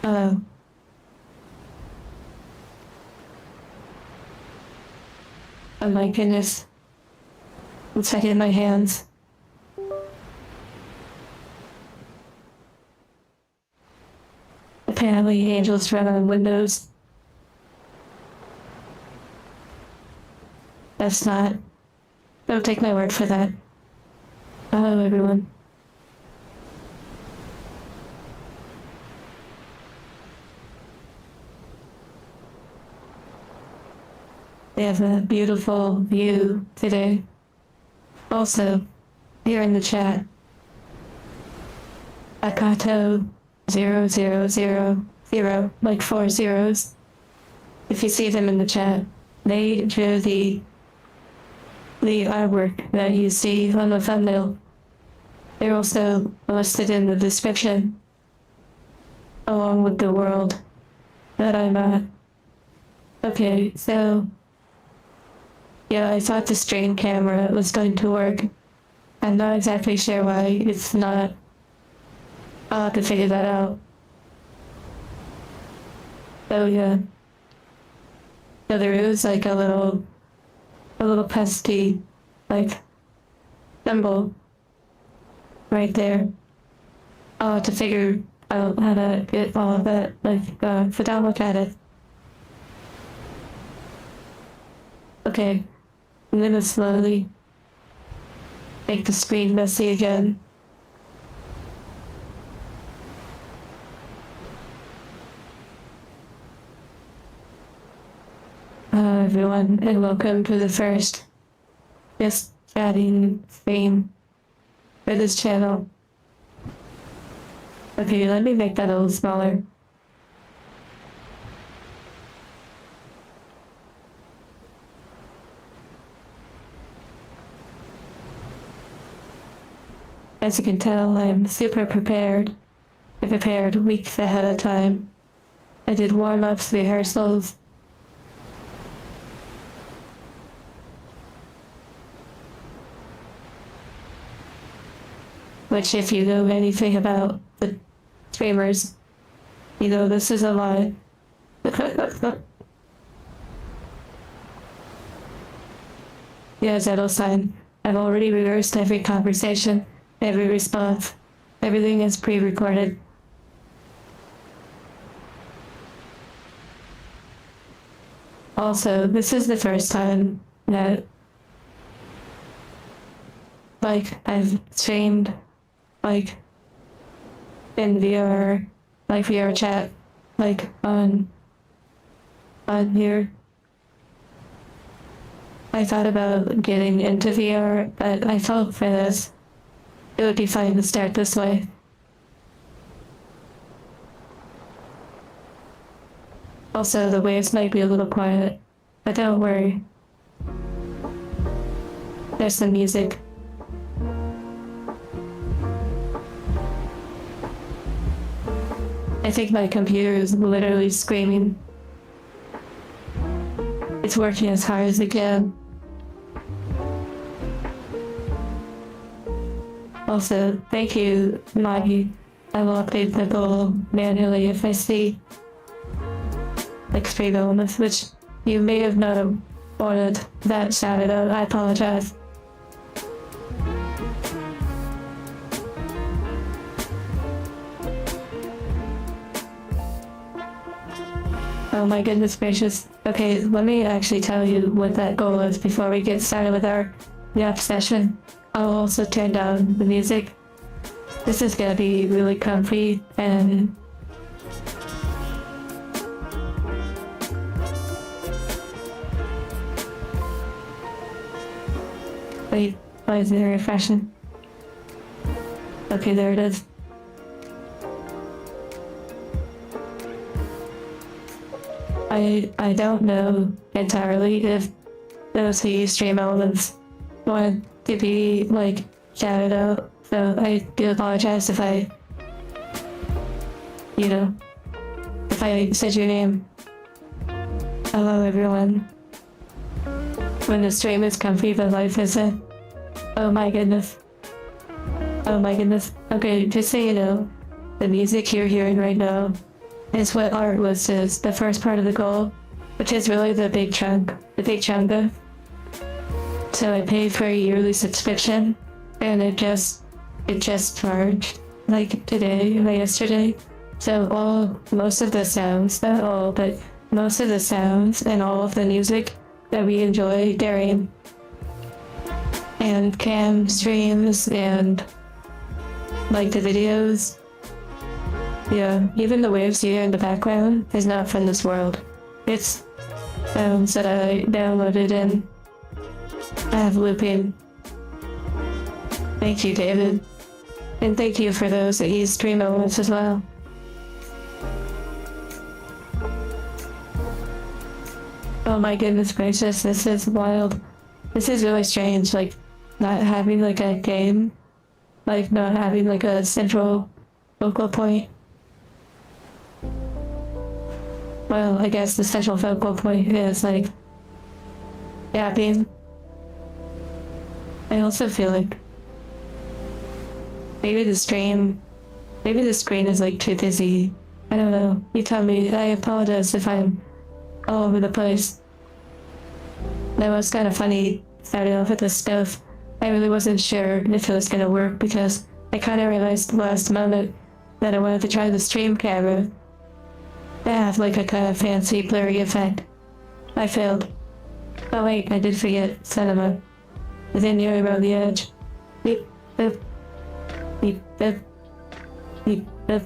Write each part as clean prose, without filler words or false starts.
Oh, oh my goodness. It's like in my hands. Apparently angels run on windows. That's not. Don't take my word for that. Hello, everyone. They have a beautiful view today. Also, here in the chat, Akato 0000, like 4 zeros. If you see them in the chat, they drew the artwork that you see on the thumbnail. They're also listed in the description, along with the world that I'm at. Okay, so yeah, I thought the stream camera was going to work. I'm not exactly sure why it's not. I'll have to figure that out. So yeah. So there is like a little pesky, like, symbol right there. I'll have to figure out how to get all of that, like, so don't look at it. Okay, I'm gonna slowly make the screen messy again. Everyone, and welcome to the first Just Chatting stream for this channel. Okay, let me make that a little smaller. As you can tell, I'm super prepared. I prepared weeks ahead of time. I did warm-ups, rehearsals. Which, if you know anything about the streamers, you know this is a lie. Yeah, Zettel sign. I've already rehearsed every conversation, every response. Everything is pre-recorded. Also, this is the first time that, like, I've streamed, like, in VR, like VR chat, like, on here. I thought about getting into VR, but I felt for this, it would be fine to start this way. Also, the waves might be a little quiet, but don't worry. There's some music. I think my computer is literally screaming. It's working as hard as it can. Also, thank you, Maggie. I will update the goal manually if I see extreme elements, which you may have not wanted that shouted out. I apologize. Oh my goodness gracious. Okay, let me actually tell you what that goal is before we get started with our nap session. I'll also turn down the music. This is gonna be really comfy and wait, why is there a refreshing? Okay, there it is. I don't know entirely if those who use stream elements want to be like shouted out, so I do apologize if I, if I said your name. Hello everyone. When the stream is comfy, the life isn't. Oh my goodness. Oh my goodness. Okay, just so you know, the music you're hearing right now is what art was is the first part of the goal, which is really the big chunk, the big chunga. So I paid for a yearly subscription, and it just charged like today or yesterday. So most of the sounds, not all, but most of the sounds and all of the music that we enjoy during and cam streams and like the videos. Yeah, even the waves you hear in the background is not from this world. It's sounds that I downloaded and I have looping. Thank you, David. And thank you for those that use stream elements as well. Oh my goodness gracious, this is wild. This is really strange, like, not having like a game. Like, not having like a central focal point. Well, I guess the central focal point is like yapping. I also feel like maybe the screen is like too busy. I don't know. You tell me. I apologize if I'm all over the place. That was kind of funny starting off with this stuff. I really wasn't sure if it was gonna work because I kind of realized the last moment that I wanted to try the stream camera. They have like a kind of fancy blurry effect. I failed. Oh wait, I did forget cinema. Within near around the edge. Beep, boop. Beep, boop. Beep, boop.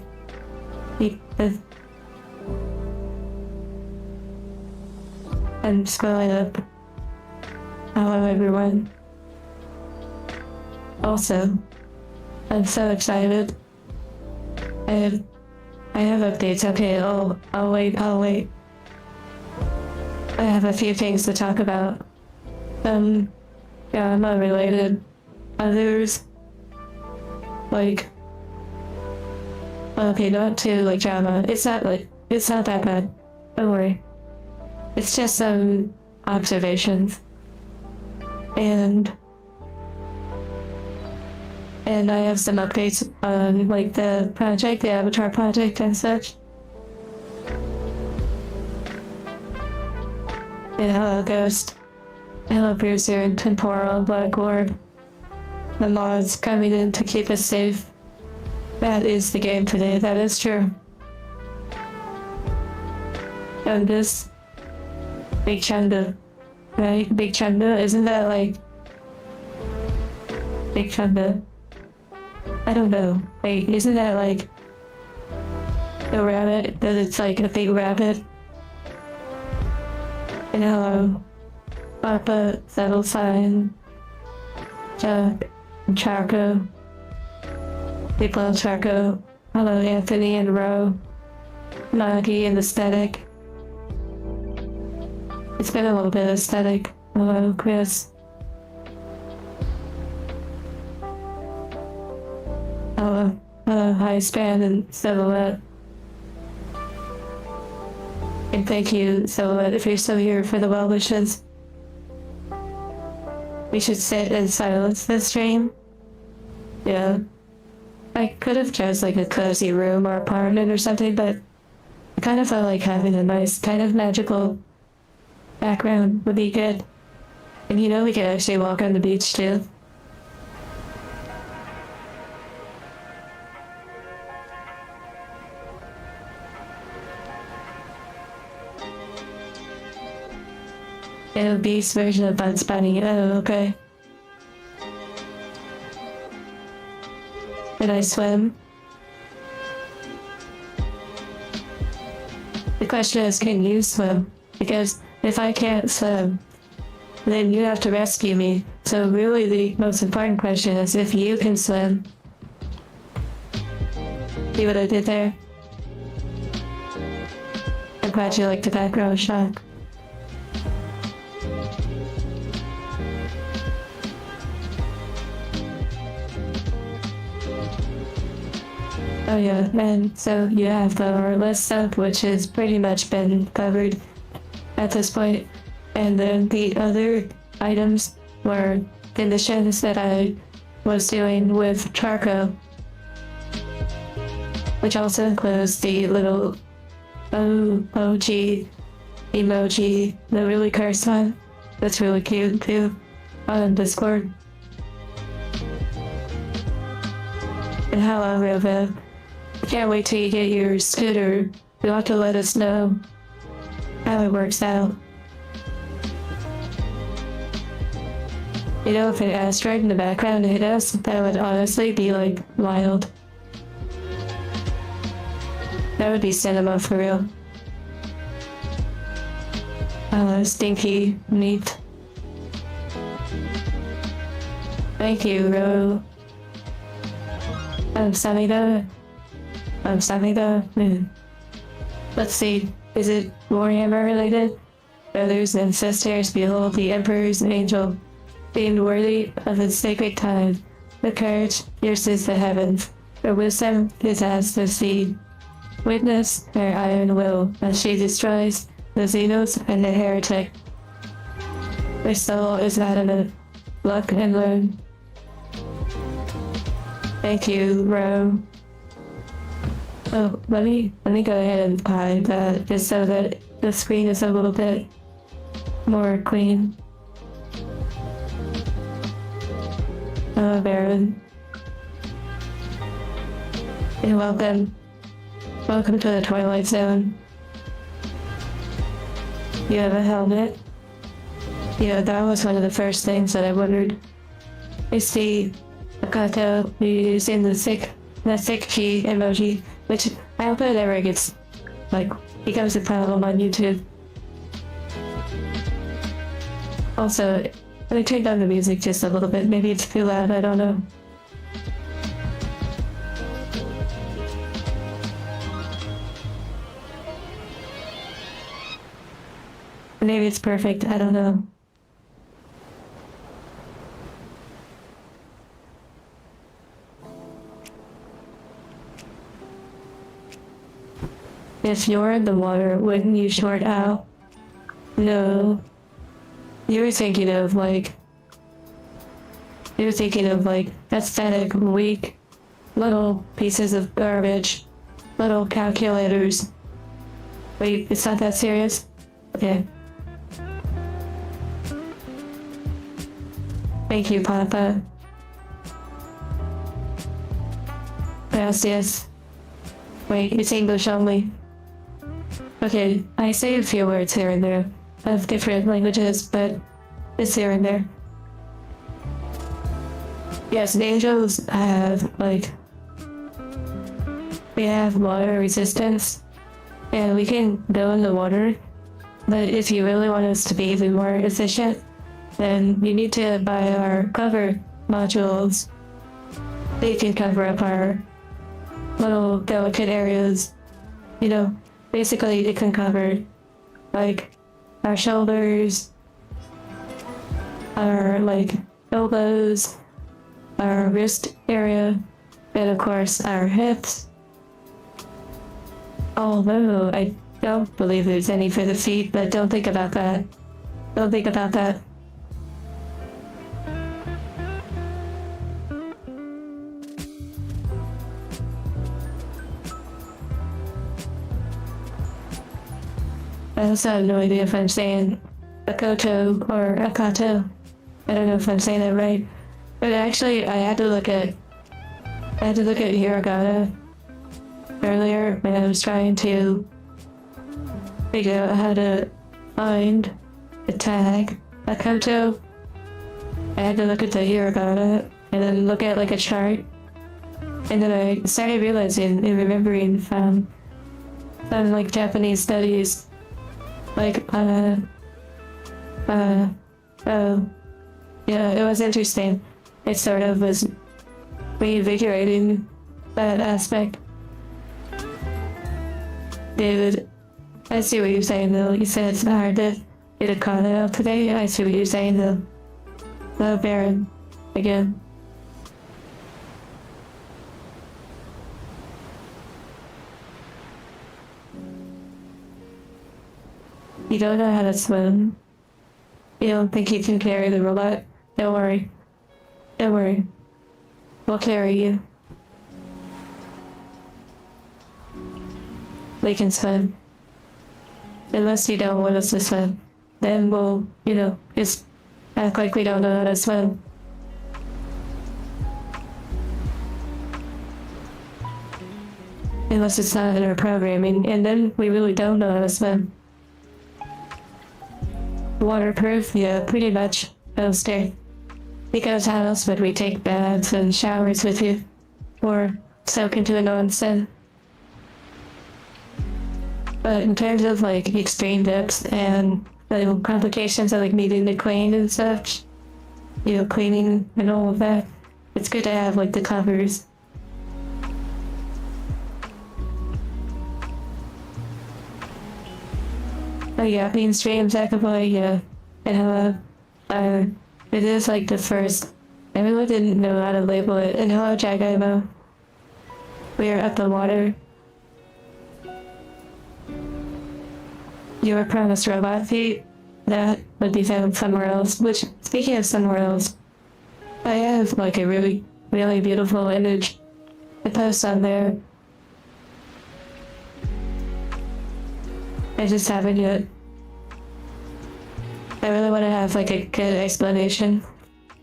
Beep, boop. I'm scrolling up. Hello everyone. Also, I'm so excited. I have updates. Okay, I'll wait. I have a few things to talk about. Yeah, not related. Others, like, okay, not too like drama. It's not that bad. Don't worry. It's just some observations. And I have some updates on like the project, the Avatar project and such. And hello Ghost. Hello Bruiser and Temporal Black Orb. The mods coming in to keep us safe. That is the game today, that is true. And this Big Chunda, right? Big Chunda, isn't that like Big Chunda? I don't know. Wait, isn't that like a rabbit? That it's like a big rabbit? And hello, Papa, Settle Sign, Chuck, and Charco. People in Charco. Hello, Anthony and Ro. Nagi and Aesthetic. It's been a little bit aesthetic. Hello, Chris. Hello, hi Span and Silhouette. And thank you, Silhouette, if you're still here for the well wishes. We should sit in silence this stream. Yeah. I could have chose like a cozy room or apartment or something, but I kind of felt like having a nice kind of magical background would be good. And you know we could actually walk on the beach too. A beast version of Bugs Bunny. Oh, okay. Can I swim? The question is, can you swim? Because if I can't swim, then you have to rescue me. So really the most important question is if you can swim. See what I did there? I'm glad you liked the background shot. Oh yeah, and so you have our list up, which has pretty much been covered at this point. And then the other items were conditions that I was doing with Charco, which also includes the little OG emoji, the really cursed one. That's really cute too. On Discord. And hello, Riva. Can't wait till you get your scooter. You'll have to let us know how it works out. You know, if an asteroid in the background hit us, that would honestly be like wild. That would be cinema for real. Stinky meat. Thank you, Ro. Samida. Let's see, is it Warhammer related? Brothers and sisters, behold the Emperor's angel, being worthy of its sacred time. The courage pierces the heavens, the wisdom is as the sea. Witness her iron will as she destroys the Xenos and the heretic. Their soul is adamant. Look and learn. Thank you, Ro. Oh, let me go ahead and hide that just so that the screen is a little bit more clean. Baron. You're welcome. Welcome to the Twilight Zone. You have a helmet? Yeah, that was one of the first things that I wondered. Is the Akato using the sick G emoji, which I hope it never gets, like, becomes a problem on YouTube. Also, let me turn down the music just a little bit. Maybe it's too loud, I don't know. Maybe it's perfect, I don't know. If you're in the water, wouldn't you short out? No. You were thinking of like aesthetic, weak, little pieces of garbage, little calculators. Wait, it's not that serious? Okay. Thank you, Papa. Gracias. Wait, it's English only. Okay, I say a few words here and there of different languages, but it's here and there. Yes, angels have, like, we have water resistance, and we can go in the water, but if you really want us to be even more efficient, then you need to buy our cover modules. They can cover up our little delicate areas, you know. Basically, it can cover, like, our shoulders, our, like, elbows, our wrist area, and of course, our hips. Although, I don't believe there's any for the feet, but don't think about that. Don't think about that. I also have no idea if I'm saying Akoto or Akato. I don't know if I'm saying that right. But actually, I had to look at hiragana earlier when I was trying to figure out how to find the tag Akoto. I had to look at the hiragana and then look at like a chart. And then I started realizing and remembering some like Japanese studies. Like, oh, yeah, it was interesting. It sort of was reinvigorating that aspect. David, I see what you're saying though. You said it's hard to get a call out today. I see what you're saying though. No, Baron, again. You don't know how to swim. You don't think you can carry the robot? Don't worry. Don't worry. We'll carry you. We can swim. unless you don't want us to swim. Then we'll, just act like we don't know how to swim. Unless it's not in our programming, and then we really don't know how to swim. Waterproof? Yeah, pretty much. Poster. Because how else would we take baths and showers with you? Or soak into an onsen? But in terms of like extreme depths and the complications of like needing to clean and such, cleaning and all of that, it's good to have like the covers. Oh yeah, being streams Acapulco, yeah. And it is like the first. I really didn't know how to label it. And hello, Jack Imo. We are up the water. Your promised robot feet? That would be found somewhere else. Which, speaking of somewhere else, I have like a really, really beautiful image to post on there. I just haven't yet. I really want to have like a good explanation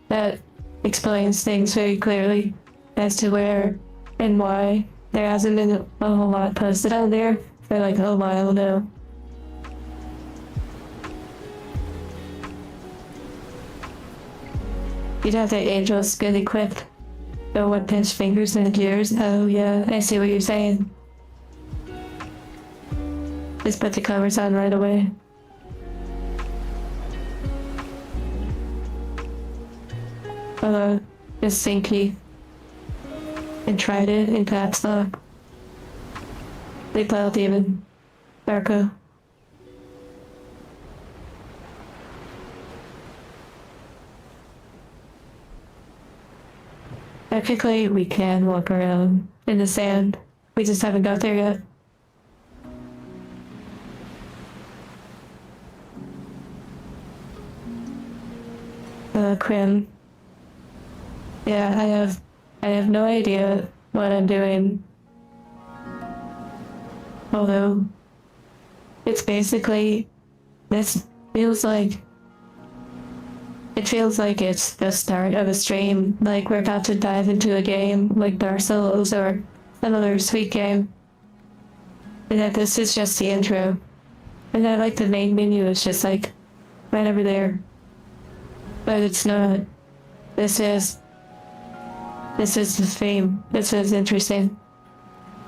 that explains things very clearly as to where and why. There hasn't been a whole lot posted out there for like a while now. You'd have the angels good equipped. The one pinch fingers and gears. Oh yeah, I see what you're saying. Just put the covers on right away. Hello, just Sinky. And tried it in caps lock. They play even. Darko. Technically, we can walk around in the sand. We just haven't got there yet. Quinn. Yeah, I have no idea what I'm doing. Although, it's basically, it feels like it's the start of a stream, like we're about to dive into a game, like Dark Souls or another sweet game. And that this is just the intro. And I like the main menu is just like, right over there. But it's not. This is the theme. This is interesting.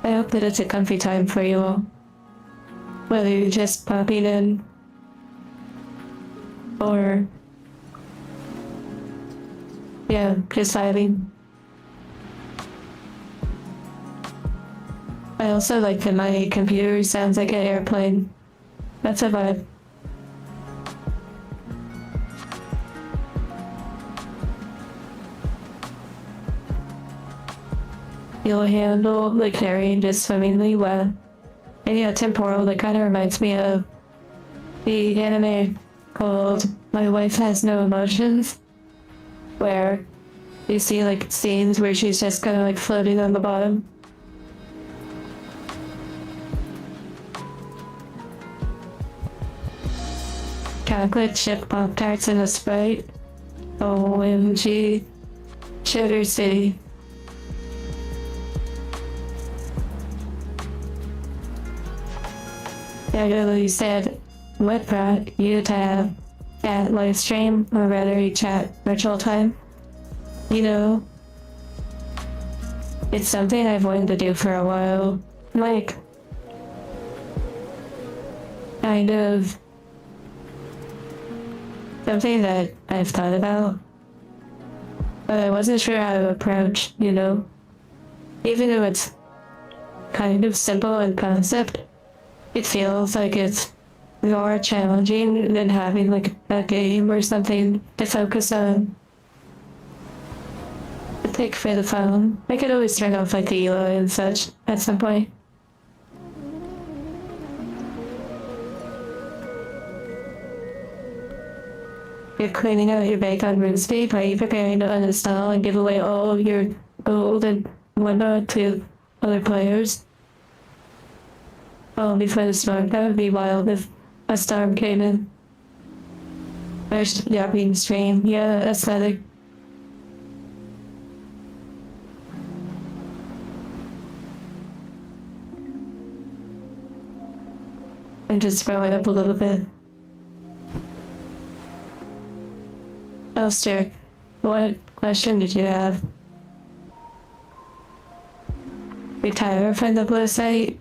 I hope that it's a comfy time for you all. Whether you're just popping in or yeah, just vibing. I also like that my computer sounds like an airplane. That's a vibe. You'll handle the carrying just swimmingly well. And yeah, temporal, that kind of reminds me of the anime called My Wife Has No Emotions, where you see like scenes where she's just kind of like floating on the bottom. Chocolate chip Pop-Tarts and a Sprite. OMG. Sugar City. Yeah, you said, what brought you to have chat live stream, or rather chat virtual time? It's something I've wanted to do for a while. Like, kind of something that I've thought about, but I wasn't sure how to approach, Even though it's kind of simple in concept, it feels like it's more challenging than having like a game or something to focus on. Pick for the phone. I could always turn off like the ELO and such at some point. You're cleaning out your bank on RuneScape. Are you preparing to uninstall and give away all of your gold and whatnot to other players? Oh, before the storm, that would be wild if A storm came in. There's yapping stream. Yeah, aesthetic. And just throw it up a little bit. Elster, what question did you have? Retire from the blue site?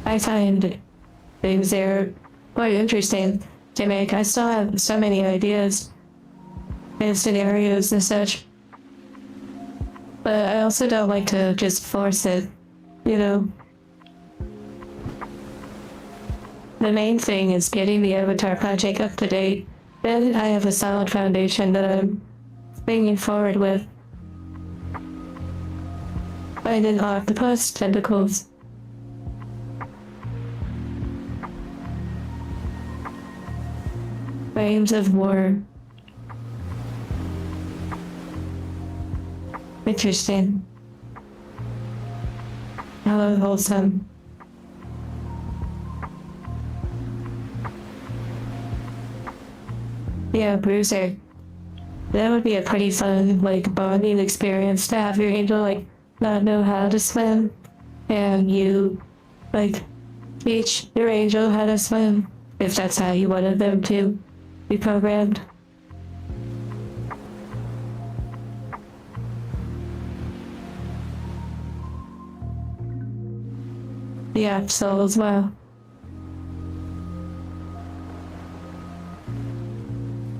I find things there quite interesting to make. I still have so many ideas and scenarios and such. But I also don't like to just force it, you know? The main thing is getting the Avatar project up to date. Then I have a solid foundation that I'm bringing forward with. Finding octopus tentacles. Frames of war. Interesting. Hello, wholesome. Yeah, Bruiser. That would be a pretty fun, like, bonding experience to have your angel, like, not know how to swim, and you, like, teach your angel how to swim, if that's how you wanted them to be programmed. Yeah, so as well.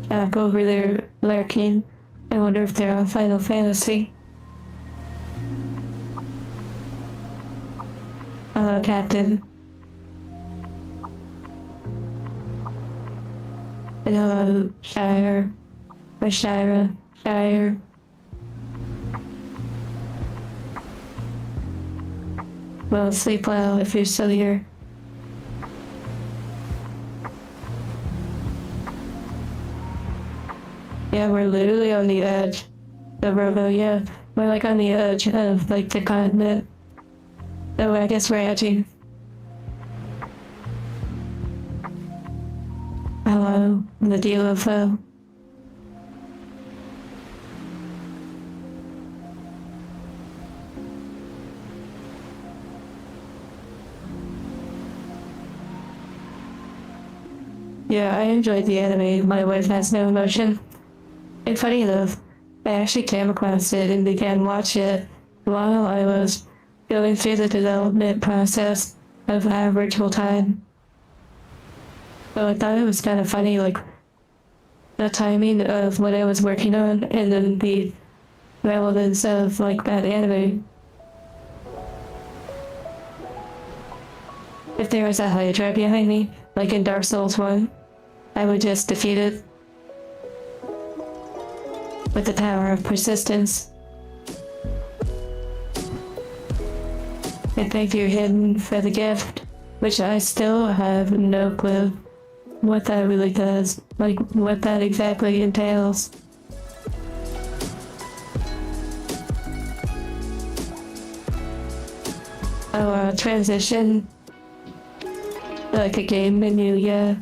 Back over there lurking. I wonder if they're on Final Fantasy. Hello, Captain. And hello, Shire. Or Shire. Shire. Well, sleep well if you're still here. Yeah, we're literally on the edge. The robo, yeah. We're like on the edge of like the continent. So I guess we're edging. Hello, the UFO. Yeah, I enjoyed the anime. My wife has no emotion. And funny enough, I actually came across it and began watching it while I was going through the development process of our virtual time. So I thought it was kind of funny, like, the timing of what I was working on and then the relevance of, like, that anime. If there was a Hydra behind me, like in Dark Souls 1, I would just defeat it with the power of persistence. And thank you, Hidden, for the gift, which I still have no clue what that really does, like what that exactly entails. Oh, transition. Like a game menu, yeah.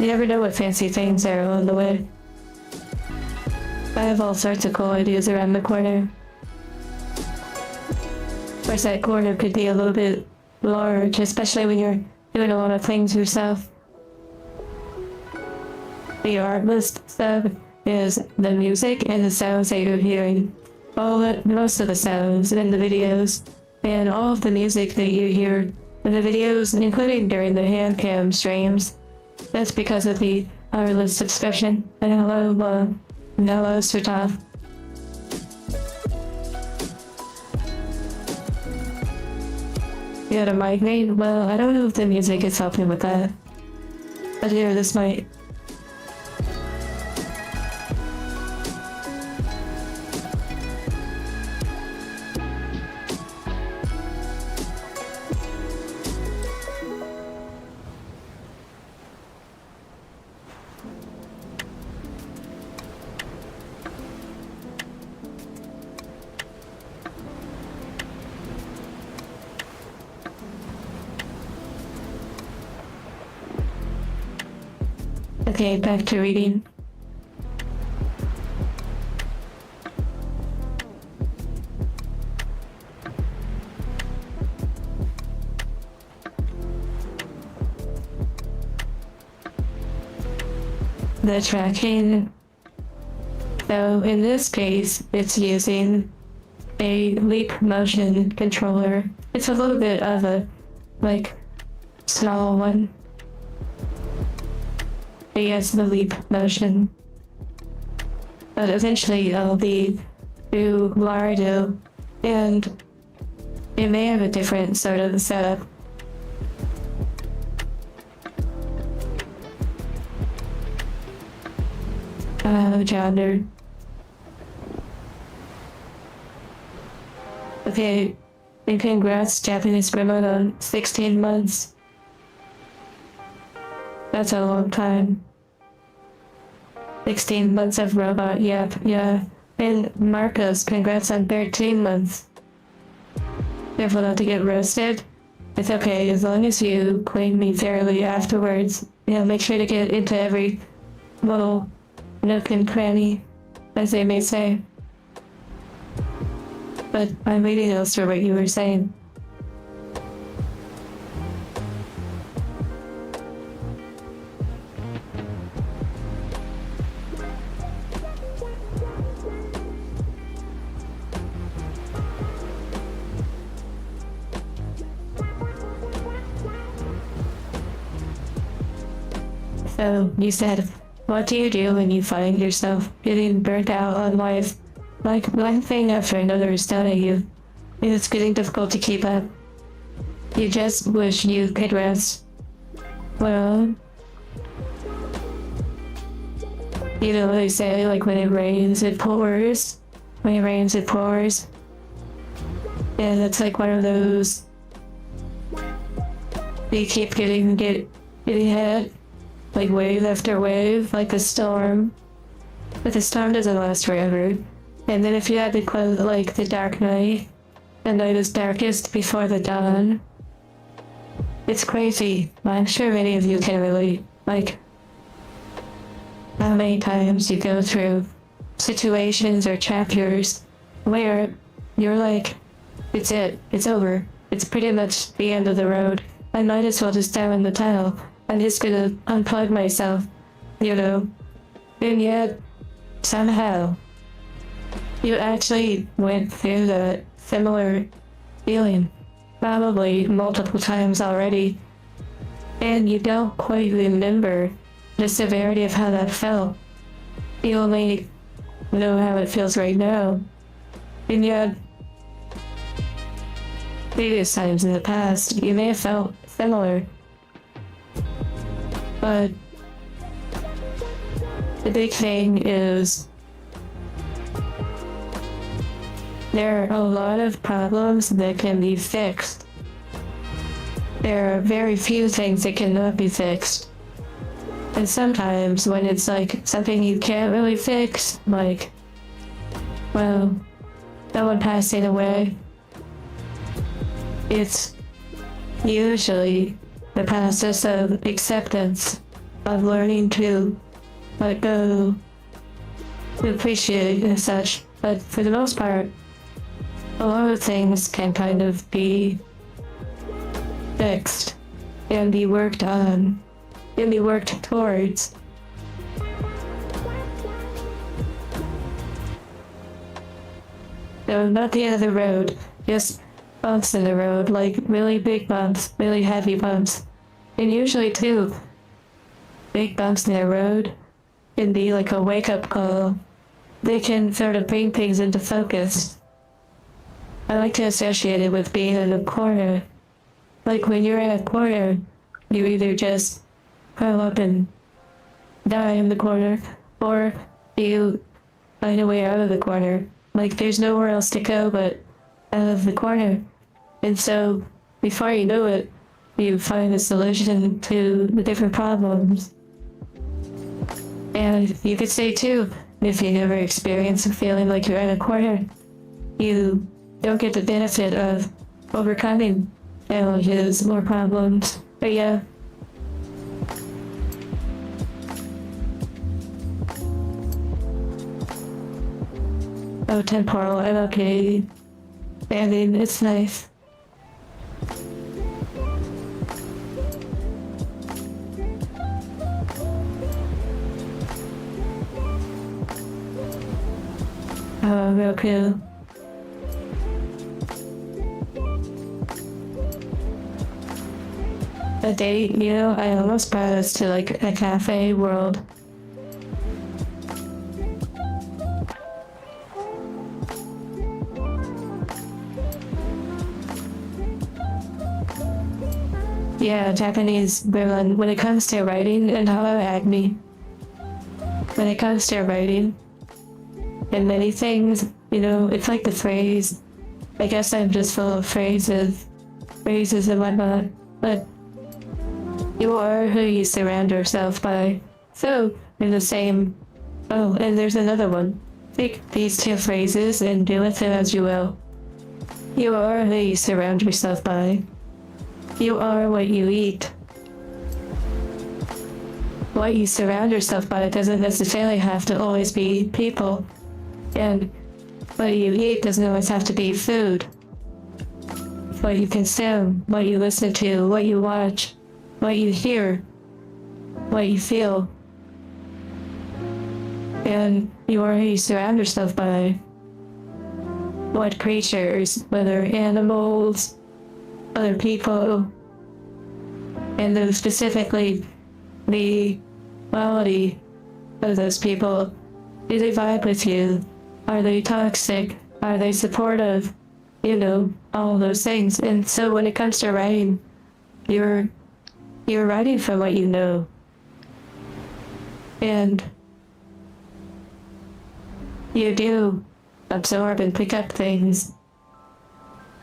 You never know what fancy things are on the way. I have all sorts of cool ideas around the corner. Of course, that corner could be a little bit large, especially when you're doing a lot of things yourself. The art list stuff is the music and the sounds that you're hearing. Most of the sounds in the videos, and all of the music that you hear in the videos, including during the hand cam streams. That's because of the art list subscription. And hello, Hello, Sultan. You had a migraine? Well, I don't know if the music is helping with that. But here, this might. Okay, back to reading. The tracking. So in this case, it's using a leap motion controller. It's a little bit of a, like, small one. But yes, the leap motion. But eventually it'll be through Lardo, and it may have a different sort of setup. Gender. Okay, and congrats, Japanese remote on 16 months. That's a long time. 16 months of robot, yep, yeah. And Marcos, congrats on 13 months. Careful not to get roasted. It's okay, as long as you claim me fairly afterwards. Yeah, make sure to get into every little nook and cranny, as they may say. But I'm waiting else for what you were saying. So, you said, what do you do when you find yourself getting burnt out on life? Like one thing after another is thrown at you. It's getting difficult to keep up. You just wish you could rest. Well, you know what they say, like when it rains, it pours. When it rains, it pours. Yeah, that's like one of those. You keep getting hit, like wave after wave, like a storm. But the storm doesn't last forever. And then if you had to close like the dark night, the night is darkest before the dawn. It's crazy. I'm sure many of you can relate. Like, how many times you go through situations or chapters where you're like, it's it, it's over. It's pretty much the end of the road. I might as well just throw in the towel. I'm just gonna unplug myself, you know. And yet, somehow, you actually went through that similar feeling, probably multiple times already, and you don't quite remember the severity of how that felt. You only know how it feels right now, and yet, previous times in the past, you may have felt similar, but the big thing is there are a lot of problems that can be fixed. There are very few things that cannot be fixed. And sometimes when it's like something you can't really fix, like, well, someone passing away, it's usually the process of acceptance, of learning to let go, to appreciate and such. But for the most part, a lot of things can kind of be fixed and be worked on and be worked towards. So not the end of the road, just bumps in the road, like really big bumps, really heavy bumps. And usually too, big bumps in the road can be like a wake-up call. They can sort of bring things into focus. I like to associate it with being in a corner. Like when you're in a corner, you either just curl up and die in the corner, or you find a way out of the corner. Like there's nowhere else to go but out of the corner. And so, before you know it, you find a solution to the different problems. And you could say too, if you never experience a feeling like you're in a corner, you don't get the benefit of overcoming challenges or problems. But yeah. Oh, temporal, I'm okay. I mean, it's nice. Oh, real cool. A date, you know, I almost brought us to like a cafe world. Yeah, Japanese Berlin, when it comes to writing and how acne, when it comes to writing and many things, you know, it's like the phrase. I guess I'm just full of phrases and whatnot, but you are who you surround yourself by. So, in the same. Oh, and there's another one. Take these two phrases and do with them as you will. You are who you surround yourself by. You are what you eat. What you surround yourself by doesn't necessarily have to always be people. And what you eat doesn't always have to be food. What you consume, what you listen to, what you watch, what you hear, what you feel. And you are who you surround yourself by. What creatures, whether animals, other people, and then specifically the quality of those people. Do they vibe with you? Are they toxic? Are they supportive? You know, all those things. And so when it comes to writing, you're writing from what you know. And you do absorb and pick up things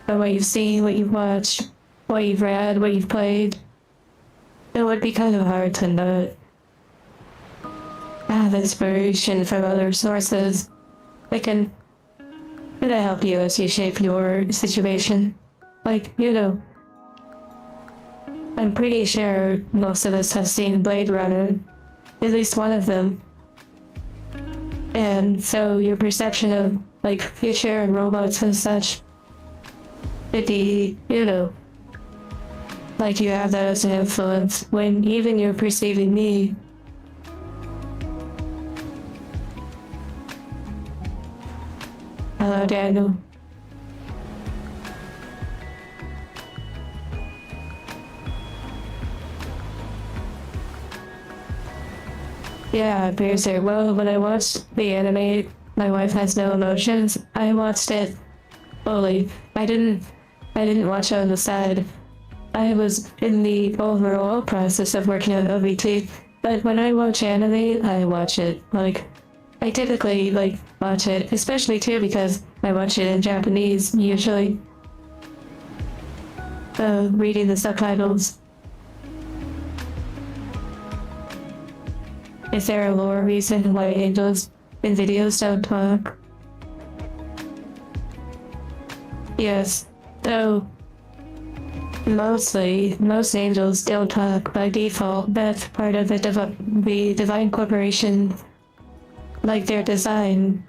from what you've seen, what you've watched, what you've read, what you've played. It would be kind of hard to not have inspiration from other sources that can help you as you shape your situation. Like, you know, I'm pretty sure most of us have seen Blade Runner, at least one of them. And so your perception of, like, future and robots and such, it'd be, you know, like you have that as an influence when even you're perceiving me. Hello, Daniel. Yeah, Berserk. Well, when I watched the anime, My Wife Has No Emotions, I watched it fully. I didn't watch it on the side. I was in the overall process of working on OVT, but when I watch anime, I watch it. Like, I typically, like, watch it, especially too because I watch it in Japanese, usually. Reading the subtitles. Is there a lore reason why angels in videos don't talk? Yes, though most angels don't talk by default. That's part of the divine corporation, like their design.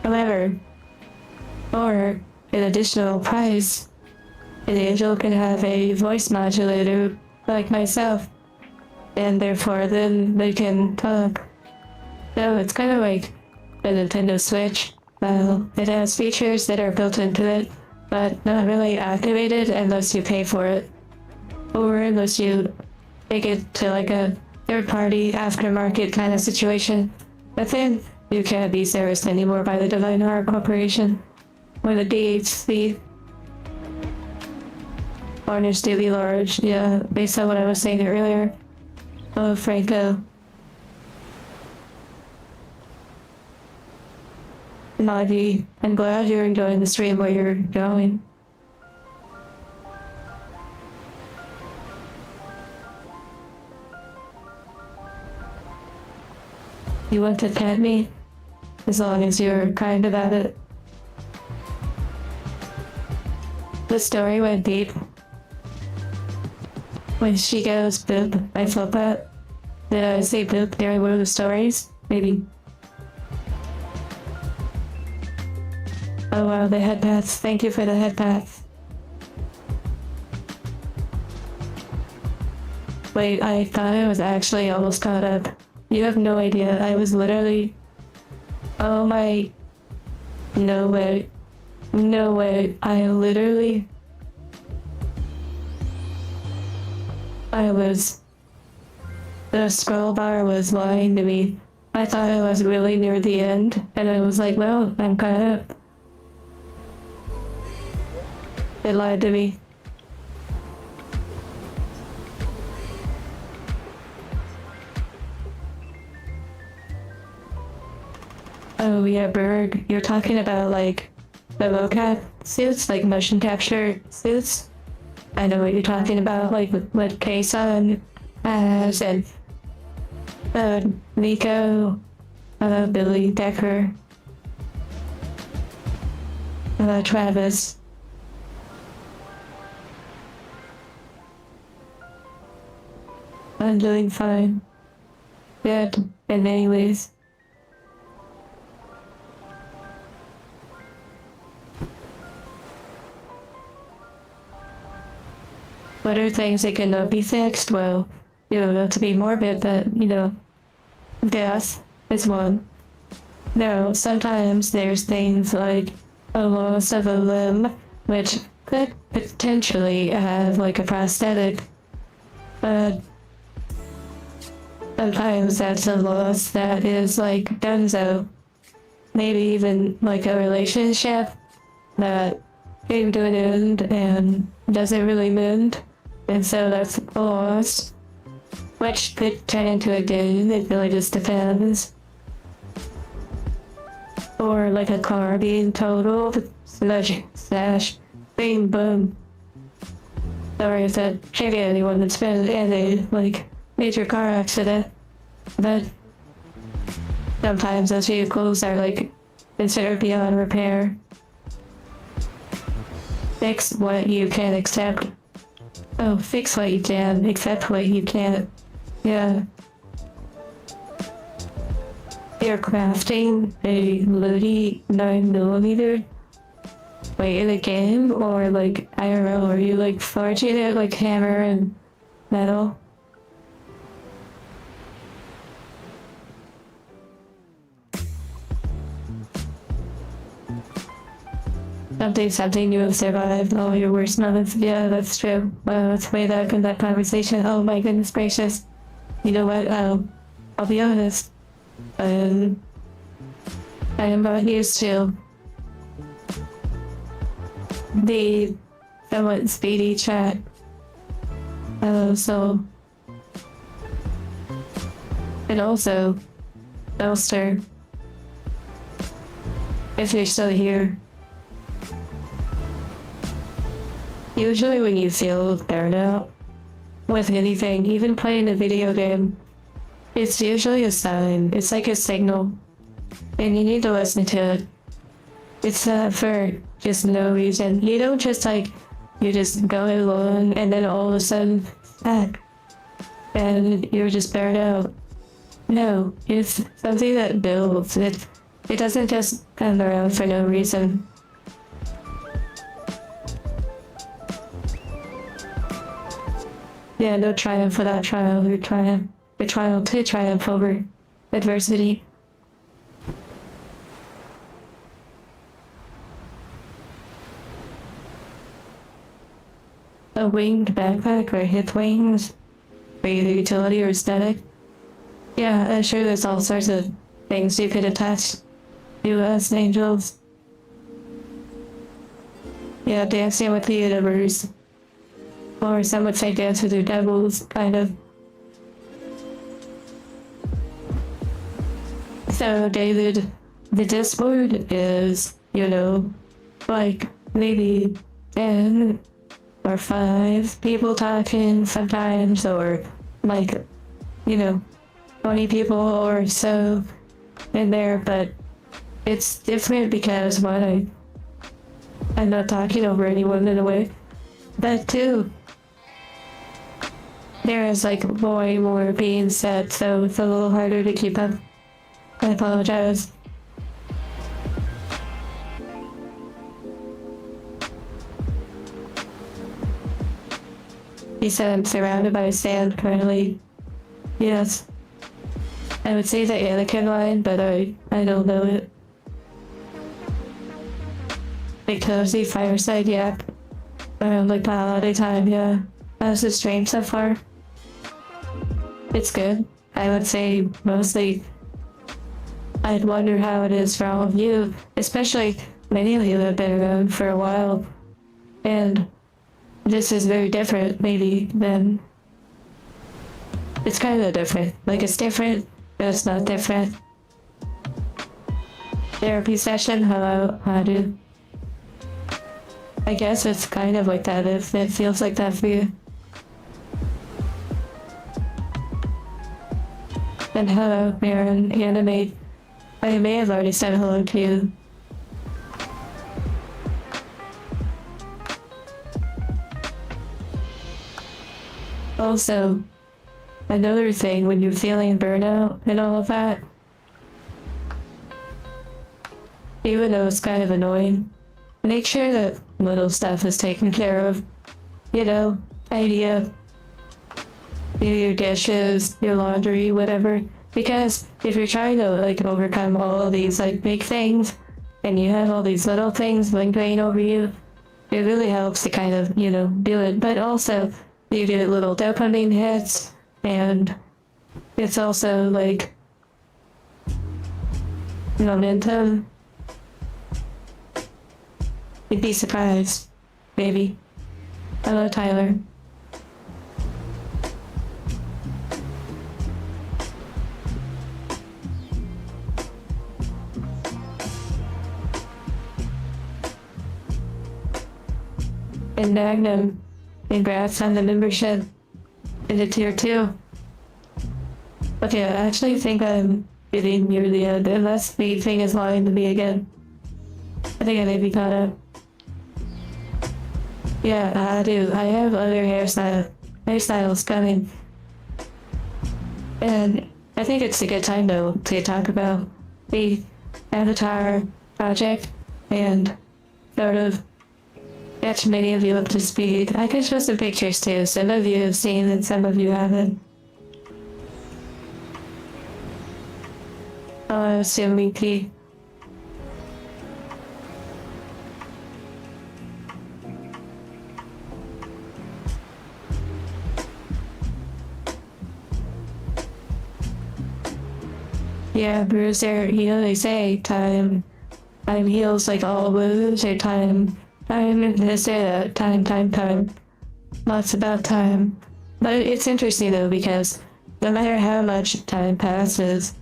However, for an additional price, an angel can have a voice modulator like myself, and therefore then they can talk. So it's kind of like the Nintendo Switch. Well, it has features that are built into it, but not really activated unless you pay for it. Or unless you take it to like a third-party aftermarket kind of situation. But then you can't be serviced anymore by the Divine Horror Corporation. Or the DHC. Orange to be large, yeah, based on what I was saying earlier. Oh, Franco. Navi, I'm glad you're enjoying the stream where you're going. You want to pet me? As long as you're kind about it. The story went deep. When she goes boop, I felt that. Did I say boop during one of the stories? Maybe. Oh wow, the head paths. Thank you for the head paths. Wait, I thought I was actually almost caught up. You have no idea. I was literally... Oh my... No way. No way. I literally... I was... The scroll bar was lying to me. I thought I was really near the end, and I was like, well, I'm caught up. It lied to me. Oh yeah, Berg, you're talking about like the mocap suits, like motion capture suits? I know what you're talking about, like with what Kason has and Nico, Billy Decker, Travis. I'm doing fine. Good, in many ways. What are things that cannot be fixed? Well, not to be morbid, but, death is one. No, sometimes there's things like a loss of a limb, which could potentially have like a prosthetic, but sometimes that's a loss that is like donezo. Maybe even like a relationship that came to an end and doesn't really mend, and so that's a loss, which could turn into a gain. It really just depends. Or like a car being totaled, slash, bing, boom. Sorry if that triggered anyone that's been in a like major car accident, but sometimes those vehicles are like considered beyond repair. Fix what you can accept. Oh, fix what you can, accept what you can't. Yeah. You're crafting a Ludi 9mm? Wait, in a game? Or like IRL? Are you like forging it like hammer and metal? Something you have survived all your worst moments. Yeah, that's true. Wow, let's way back in that conversation. Oh my goodness gracious. You know what? I'll be honest. I am not used to the somewhat speedy chat. So... And also, Elster, if you're still here, usually when you feel burnout with anything, even playing a video game, it's usually a sign. It's like a signal, and you need to listen to it. It's not for just no reason. You don't just you just go along and then all of a sudden, and you're just burned out. No, it's something that builds. It doesn't just come around for no reason. Yeah, no triumph without trial, or triumph. The trial to triumph over adversity. A winged backpack or hip wings for either utility or aesthetic. Yeah, I'm sure there's all sorts of things you could attach to us angels. Yeah, dancing with the universe. Or some would say dance with your devils, kind of. So, David, the Discord is, like maybe 10 or 5 people talking sometimes, or like, 20 people or so in there, but it's different because one, I'm not talking over anyone in a way, but two, there is like way more being said, so it's a little harder to keep up. I apologize. He said I'm surrounded by sand currently. Yes. I would say the Anakin line, but I don't know it. A cozy fireside yap. Around like the holiday time, yeah. How's the stream so far? It's good. I would say mostly I'd wonder how it is for all of you, especially many of you have been around for a while. And this is very different, maybe, than... It's kind of different. Like, it's different, but it's not different. Therapy session, hello, how do? I guess it's kind of like that if it feels like that for you. And hello, Baron, Animate. I may have already said hello to you. Also, another thing when you're feeling burnout and all of that, even though it's kind of annoying, make sure that little stuff is taken care of. You know, tidy up. Do your dishes, your laundry, whatever. Because if you're trying to like overcome all of these like big things, and you have all these little things lingering over you, it really helps to kind of, you know, do it. But also, you get little dopamine hits, and it's also like momentum. You'd be surprised, baby. Hello, Tyler. And Magnum, congrats on the membership in the tier 2. Okay, I actually think I'm getting near the end, unless the thing is lying to me again. I think I may be caught up. Yeah, I do. I have other hairstyles coming. And I think it's a good time though to talk about the Avatar project and sort of catch many of you up to speed. I can show some pictures too. Some of you have seen and some of you haven't. Oh, Simiki. Yeah, Bruiser, you know they say time heals like all wounds, or time, they say that, time. Lots about time. But it's interesting though, because no matter how much time passes,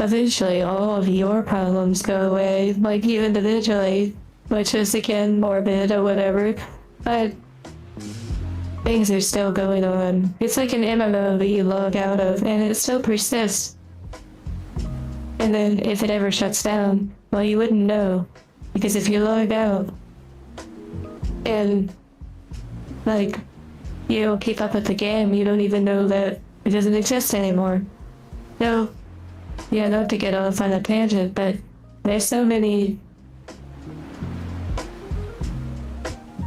eventually all of your problems go away, like you individually, which is again morbid or whatever, but things are still going on. It's like an MMO that you log out of and it still persists. And then if it ever shuts down, well, you wouldn't know. Because if you log out and like you don't keep up with the game, you don't even know that it doesn't exist anymore. So yeah, not to get off on a tangent, but there's so many,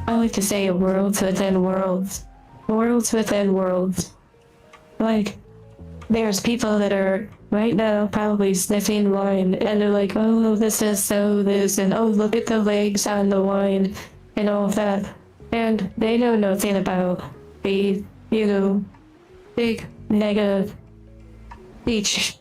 I like to say worlds within worlds. Worlds within worlds. Like, there's people that are right now probably sniffing wine and they're like, oh, this is so this, and oh, look at the legs on the wine and all of that. And they know nothing about the, you know, big mega beach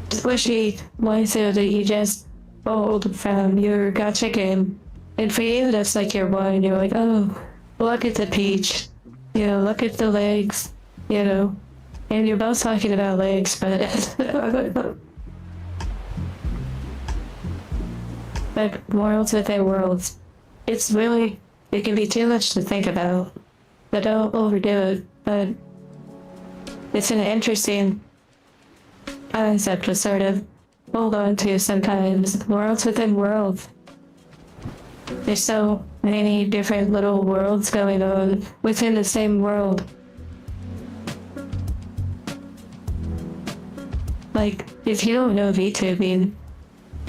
squishy waifu that you just pulled from your gacha game. And for you, that's like your wine. You're like, oh, look at the peach. You know, look at the legs. You know, and you're both talking about legs, but but worlds within worlds. It's really, it can be too much to think about, but don't overdo it. But it's an interesting concept to sort of hold on to sometimes. Worlds within worlds. There's so many different little worlds going on within the same world. Like, if you don't know VTubing,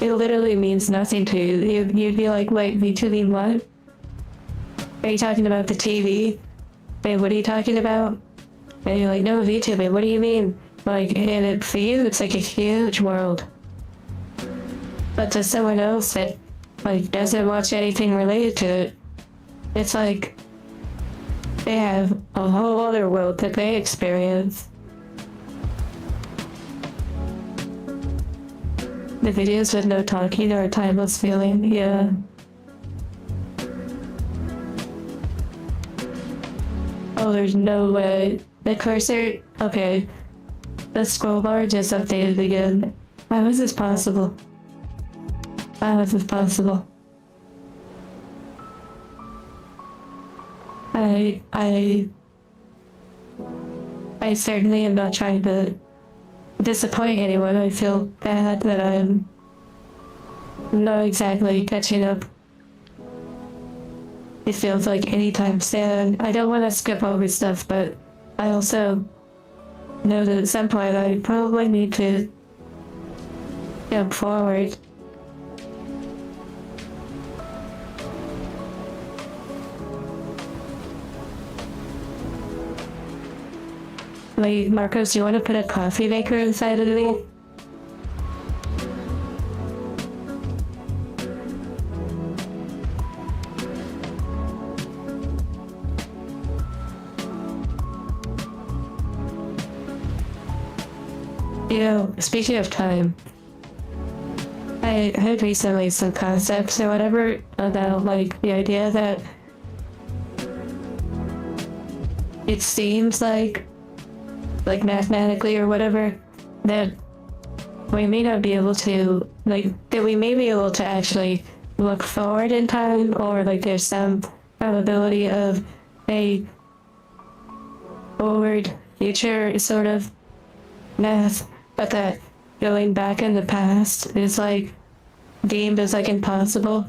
it literally means nothing to you. You'd be like, wait, VTubing what? Are you talking about the TV? Wait, what are you talking about? And you're like, no, VTuber, what do you mean? Like, and it, for you, it's like a huge world. But to someone else that, like, doesn't watch anything related to it, it's like, they have a whole other world that they experience. The videos with no talking or a timeless feeling, yeah. Oh, there's no way. The cursor, okay. The scroll bar just updated again. How is this possible? How is this possible? I certainly am not trying to disappoint anyone. I feel bad that I'm not exactly catching up. It feels like anytime soon. I don't want to skip over stuff, but I also know that at some point I probably need to jump forward. Wait, Marcos, do you want to put a coffee maker inside of me? You know, speaking of time, I heard recently some concepts or whatever about like the idea that it seems like mathematically or whatever, that we may not be able to, like, that we may be able to actually look forward in time, or like there's some probability of a forward future sort of math, but that going back in the past is like deemed as like impossible.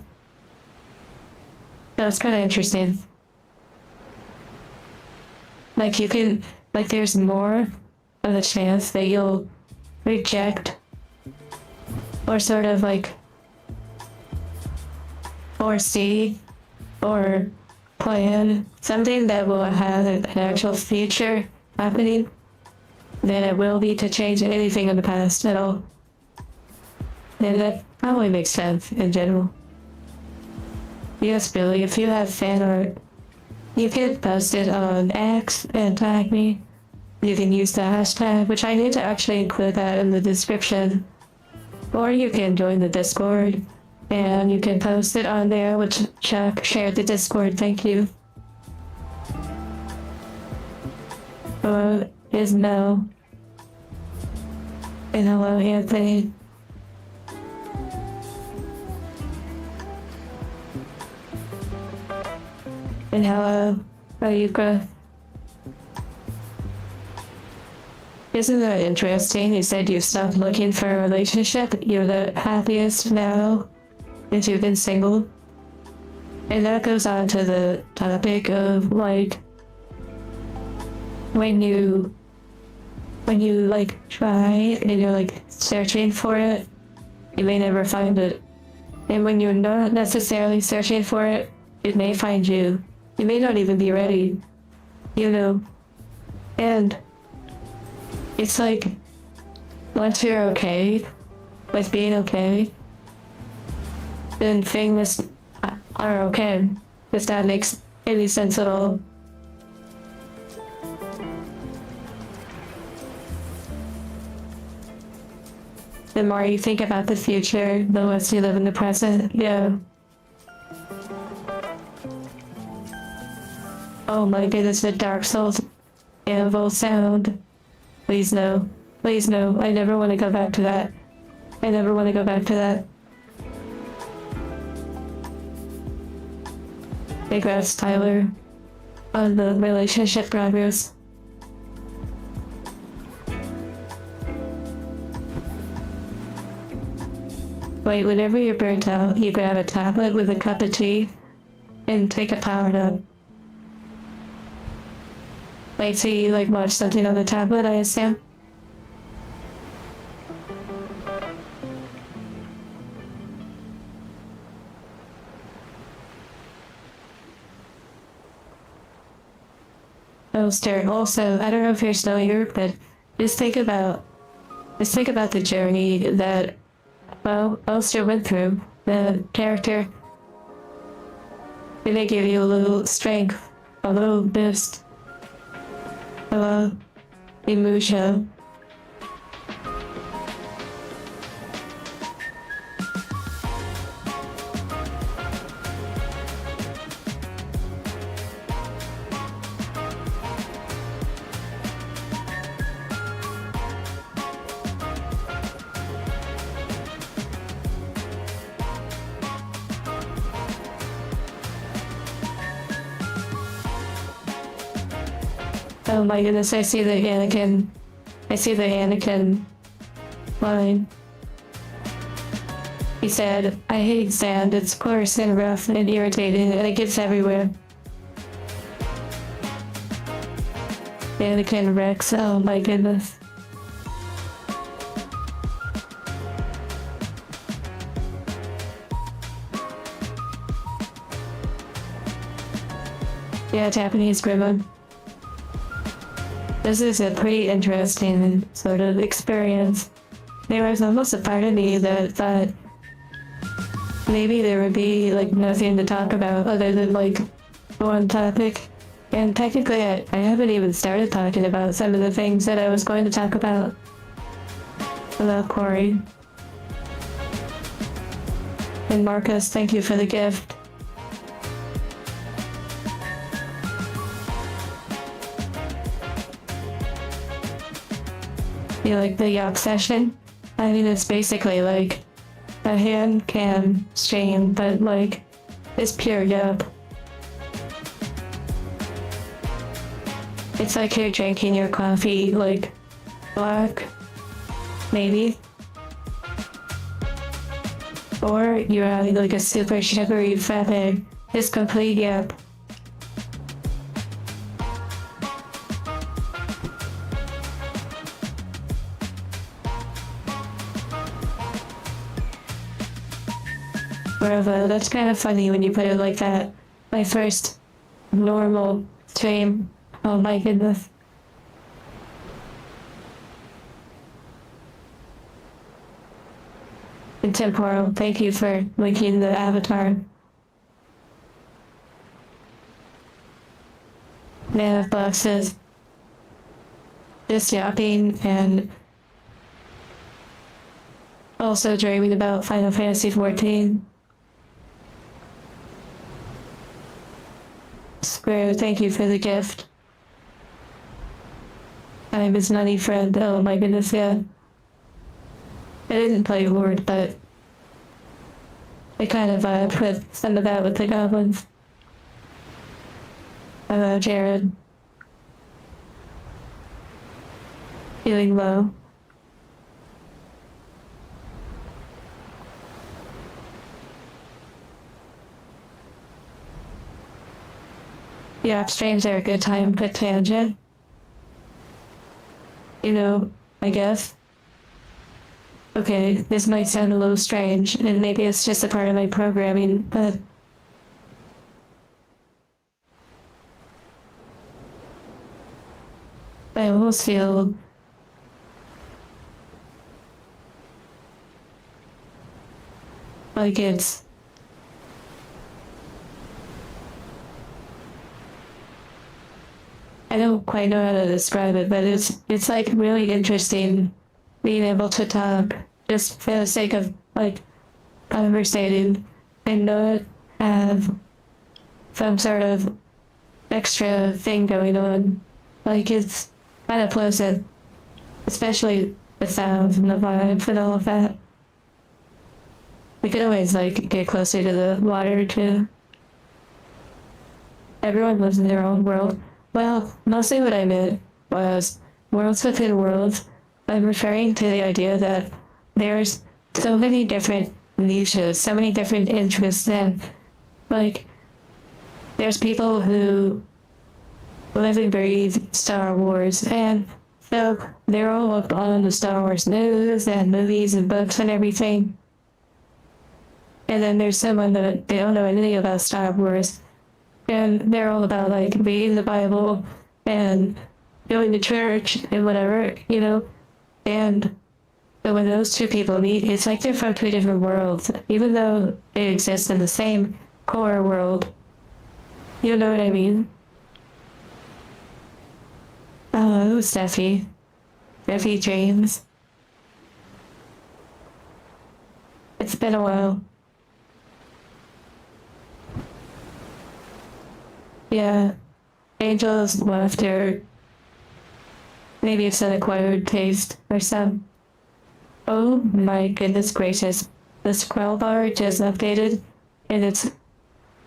That's kind of interesting. Like you can, like there's more of a chance that you'll reject or sort of like foresee or plan something that will have an actual future happening than it will be to change anything in the past at all. And that probably makes sense in general. Yes, Billy, if you have fan art, you can post it on X and tag me. You can use the hashtag, which I need to actually include that in the description. Or you can join the Discord, and you can post it on there, which Chuck shared the Discord, thank you. Is no. And hello, Anthony. And hello, Ayuka. Isn't that interesting? You said you stopped looking for a relationship. You're the happiest now that you've been single. And that goes on to the topic of like when you like try and you're like searching for it, you may never find it. And when you're not necessarily searching for it, it may find you. You may not even be ready, you know. And it's like, once you're okay with being okay, then things are okay. If that makes any sense at all. The more you think about the future, the less you live in the present. Yeah. Oh my goodness, the Dark Souls anvil sound. Please no. Please no. I never want to go back to that. I never want to go back to that. Congrats, Tyler, on the relationship progress. Wait, whenever you're burnt out, you grab a tablet with a cup of tea and take a power nap. Wait, so you like watch something on the tablet, I assume? poster. Also, I don't know if you're still here, but just think about the journey that Ulster went through. The character, did they give you a little strength, a little boost, a little emotion? Oh my goodness, I see the Anakin. I see the Anakin line. He said, I hate sand, it's coarse and rough and irritating and it gets everywhere. Anakin Rex, oh my goodness. Yeah, Japanese grandma. This is a pretty interesting sort of experience. There was almost a part of me that thought maybe there would be like nothing to talk about other than like one topic. And technically I haven't even started talking about some of the things that I was going to talk about Corey. And Marcus, thank you for the gift. You like the yap session? I mean, it's basically like a hand can stream, but like it's pure yap. It's like you're drinking your coffee like black, maybe. Or you're having like a super sugary frappe. It's complete yap. Bravo, that's kind of funny when you put it like that. My first normal stream. Oh my goodness. And Temporal, thank you for linking the avatar. Man of boxes. Just yapping and also dreaming about Final Fantasy XIV. Square, thank you for the gift. I'm his nutty friend. Oh my goodness, yeah. I didn't play Lord, but I kind of put some of that with the goblins. Hello, Jared. Feeling low. Yeah, streams are a good time for tangent. You know, I guess. Okay, this might sound a little strange, and maybe it's just a part of my programming, but I almost feel like I don't quite know how to describe it, but it's like really interesting being able to talk just for the sake of like conversating and not have some sort of extra thing going on. Like it's kind of pleasant, especially the sounds and the vibes and all of that. We could always like get closer to the water too. Everyone lives in their own world. Well, mostly what I meant was worlds within worlds. I'm referring to the idea that there's so many different niches, so many different interests, and like there's people who live and breathe Star Wars, and so they're all up on the Star Wars news and movies and books and everything. And then there's someone that they don't know anything about Star Wars. And they're all about like reading the Bible and going to church and whatever, and so when those two people meet, it's like they're from two different worlds, even though they exist in the same core world. You know what I mean? Oh, Steffi. Steffi James. It's been a while. Yeah. Angel's left her. Maybe it's an acquired taste or some. Oh my goodness gracious. The scroll bar just updated and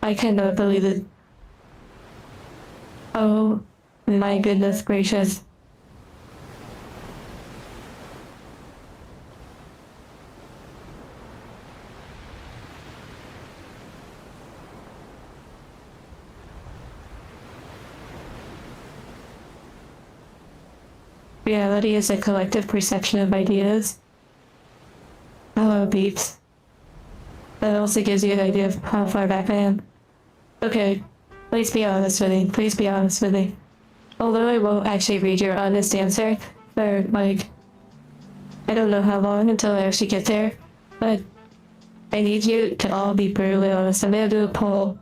I cannot believe it. Oh my goodness gracious. Reality is a collective perception of ideas. Hello, beeps. That also gives you an idea of how far back I am. Okay, please be honest with me. Please be honest with me. Although I won't actually read your honest answer for, I don't know how long until I actually get there, but I need you to all be brutally honest. I'm gonna do a poll.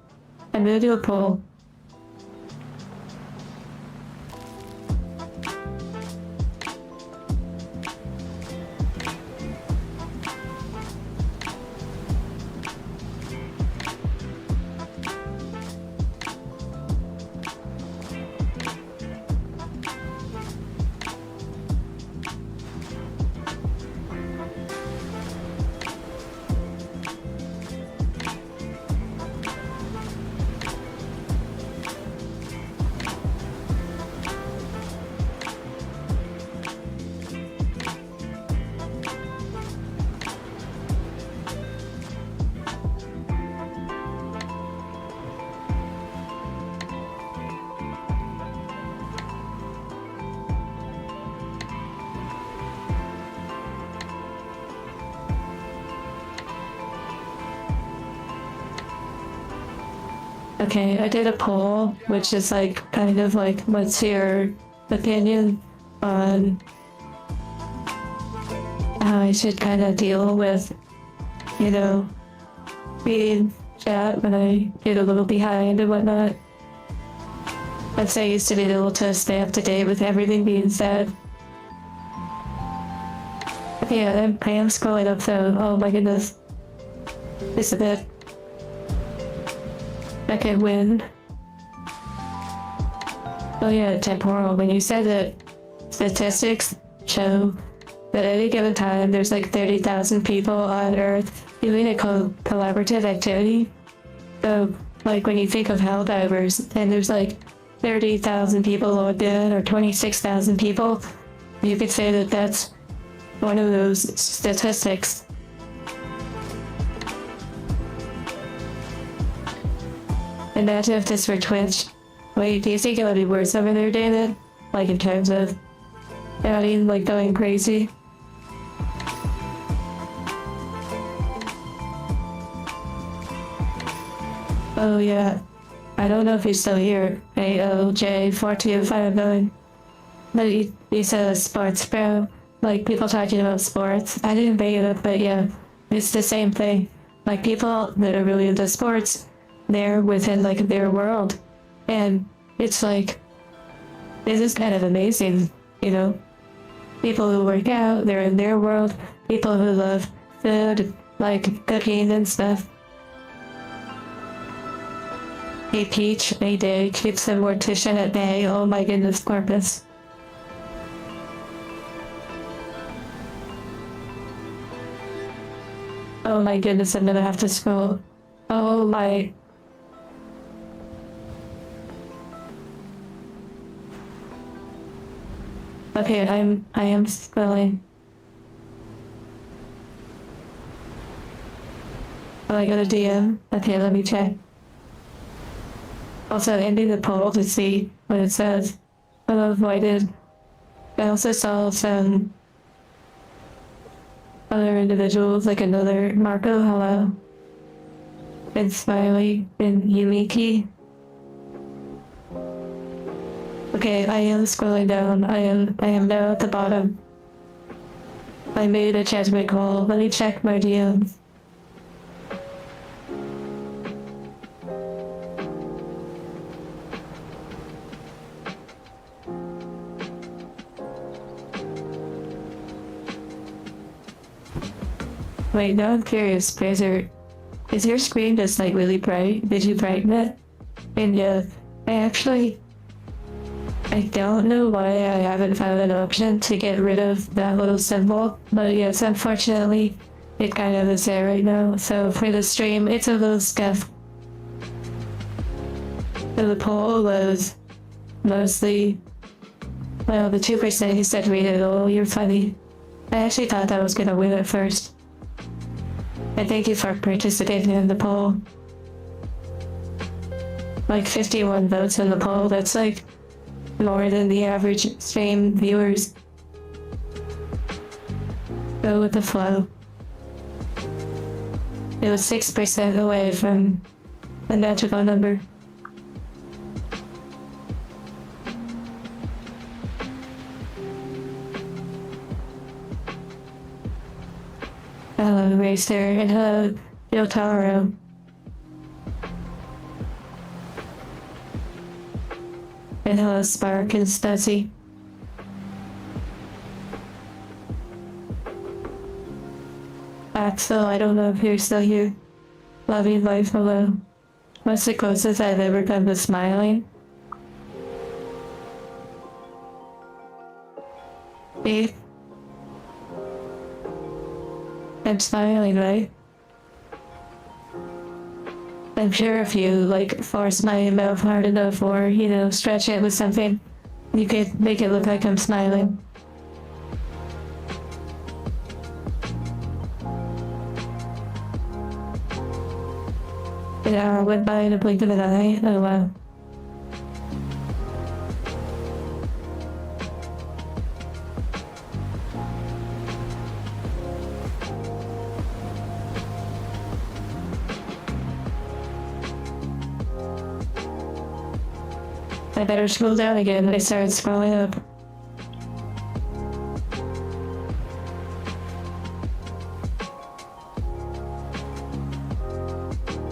Okay, I did a poll, which is kind of what's your opinion on how I should kind of deal with, reading chat when I get a little behind and whatnot. As I used to be able to stay up to date with everything being said. Okay, I am scrolling up though. Oh my goodness. It's a bit. Okay, wind. Oh yeah, temporal. When you said that statistics show that at any given time there's 30,000 people on Earth doing a collaborative activity. So when you think of hell divers and there's 30,000 people logged in or 26,000 people, you could say that that's one of those statistics. Imagine if this were Twitch. Wait, do you think it would be worse over there, David? In terms of outing, going crazy? Oh yeah. I don't know if he's still here. AOJ4259. But he says sports bro. People talking about sports. I didn't bring it up, but yeah. It's the same thing. People that are really into sports, they're within their world, and it's this is kind of amazing, people who work out, they're in their world. People who love food, cooking and stuff. Hey Peach, Mayday keeps the mortician at bay. Oh my goodness, Corpus. Oh my goodness, I'm gonna have to scroll. Oh my. Okay, I am spelling. Oh, I got a DM. Okay, let me check. Also, ending the poll to see what it says. I avoided. I also saw some other individuals, another Marco, hello. And Smiley, and Yumiki. Okay, I am scrolling down. I am now at the bottom. I made a judgment call. Let me check my DMs. Wait, now I'm curious, Fraser. Is your screen just like really bright? Did you brighten it? And I don't know why I haven't found an option to get rid of that little symbol, but yes, unfortunately, it kind of is there right now. So for the stream, it's a little scuff. So the poll was mostly, well, the 2% who said read it all, you're funny. I actually thought I was gonna win at first. And thank you for participating in the poll. Like 51 votes in the poll, that's like more than the average stream viewers. Go with the flow. It was 6% away from the magical number. Hello, Racer, and hello, Yotaro. And hello, Spark and Stussy. Axel, I don't know if you're still here. Loving life, hello. What's the closest I've ever come to smiling? Beef? I'm smiling, right? I'm sure if you, like, force my mouth hard enough or, you know, stretch it with something, you could make it look like I'm smiling. An hour went by in a blink of an eye. Oh, wow. I better scroll down again. I started scrolling up.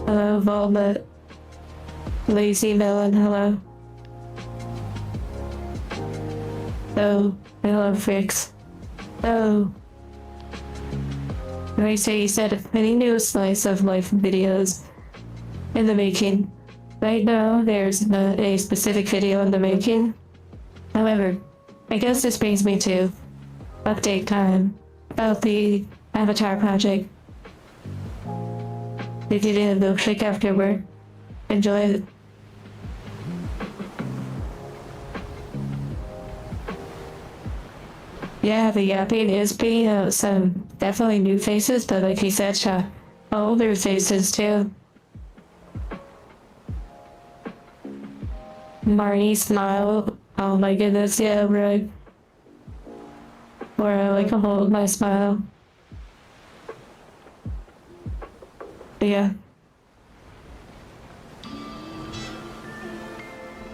Hello, Volbit. Lazy Melon, hello. Oh, hello, Fix. Oh. Racer, you said any new slice of life videos in the making. Right now, there's not a specific video in the making. However, I guess this brings me to update time about the Avatar project. If you did a milkshake afterward, enjoy it. Yeah, the Yapping is bringing out some definitely new faces, but like he said, older faces too. Marnie smile. Oh my goodness, yeah, right. Or I like hold my smile. But yeah.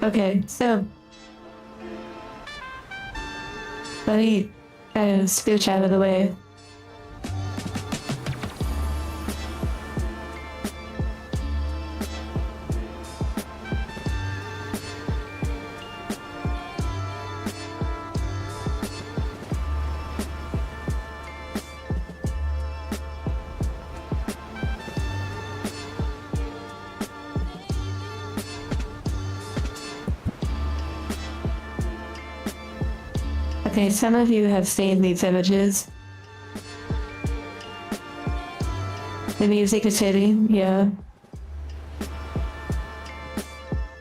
Okay, so let me kind of scooch out of the way. Okay, some of you have seen these images. The music is hitting, yeah.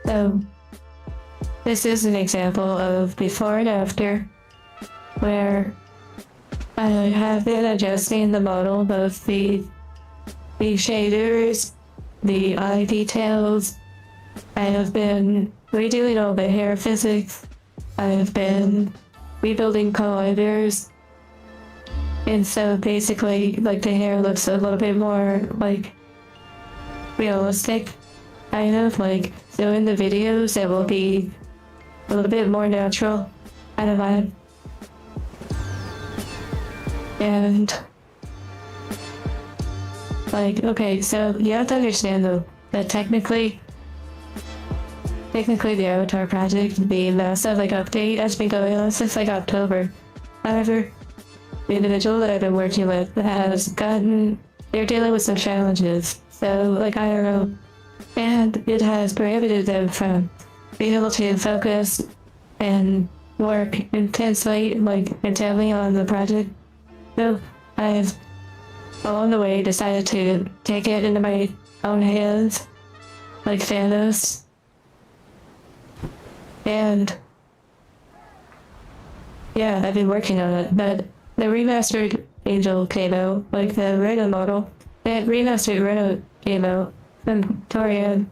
So, this is an example of before and after, where I have been adjusting the model, both the shaders, the eye details. I have been redoing all the hair physics. I have been rebuilding colliders, and so basically like the hair looks a little bit more like realistic, kind of like. So in the videos it will be a little bit more natural kind of vibe. And like, okay, so you have to understand though that technically the Avatar project, the massive like update has been going on since like October. However, the individual that I've been working with they're dealing with some challenges. So like IRL, and it has prohibited them from being able to focus and work intently on the project. So I've along the way decided to take it into my own hands, like Thanos. And yeah, I've been working on it. But the remastered Angel came out, like the Reno model. That remastered Reno came out from Torian.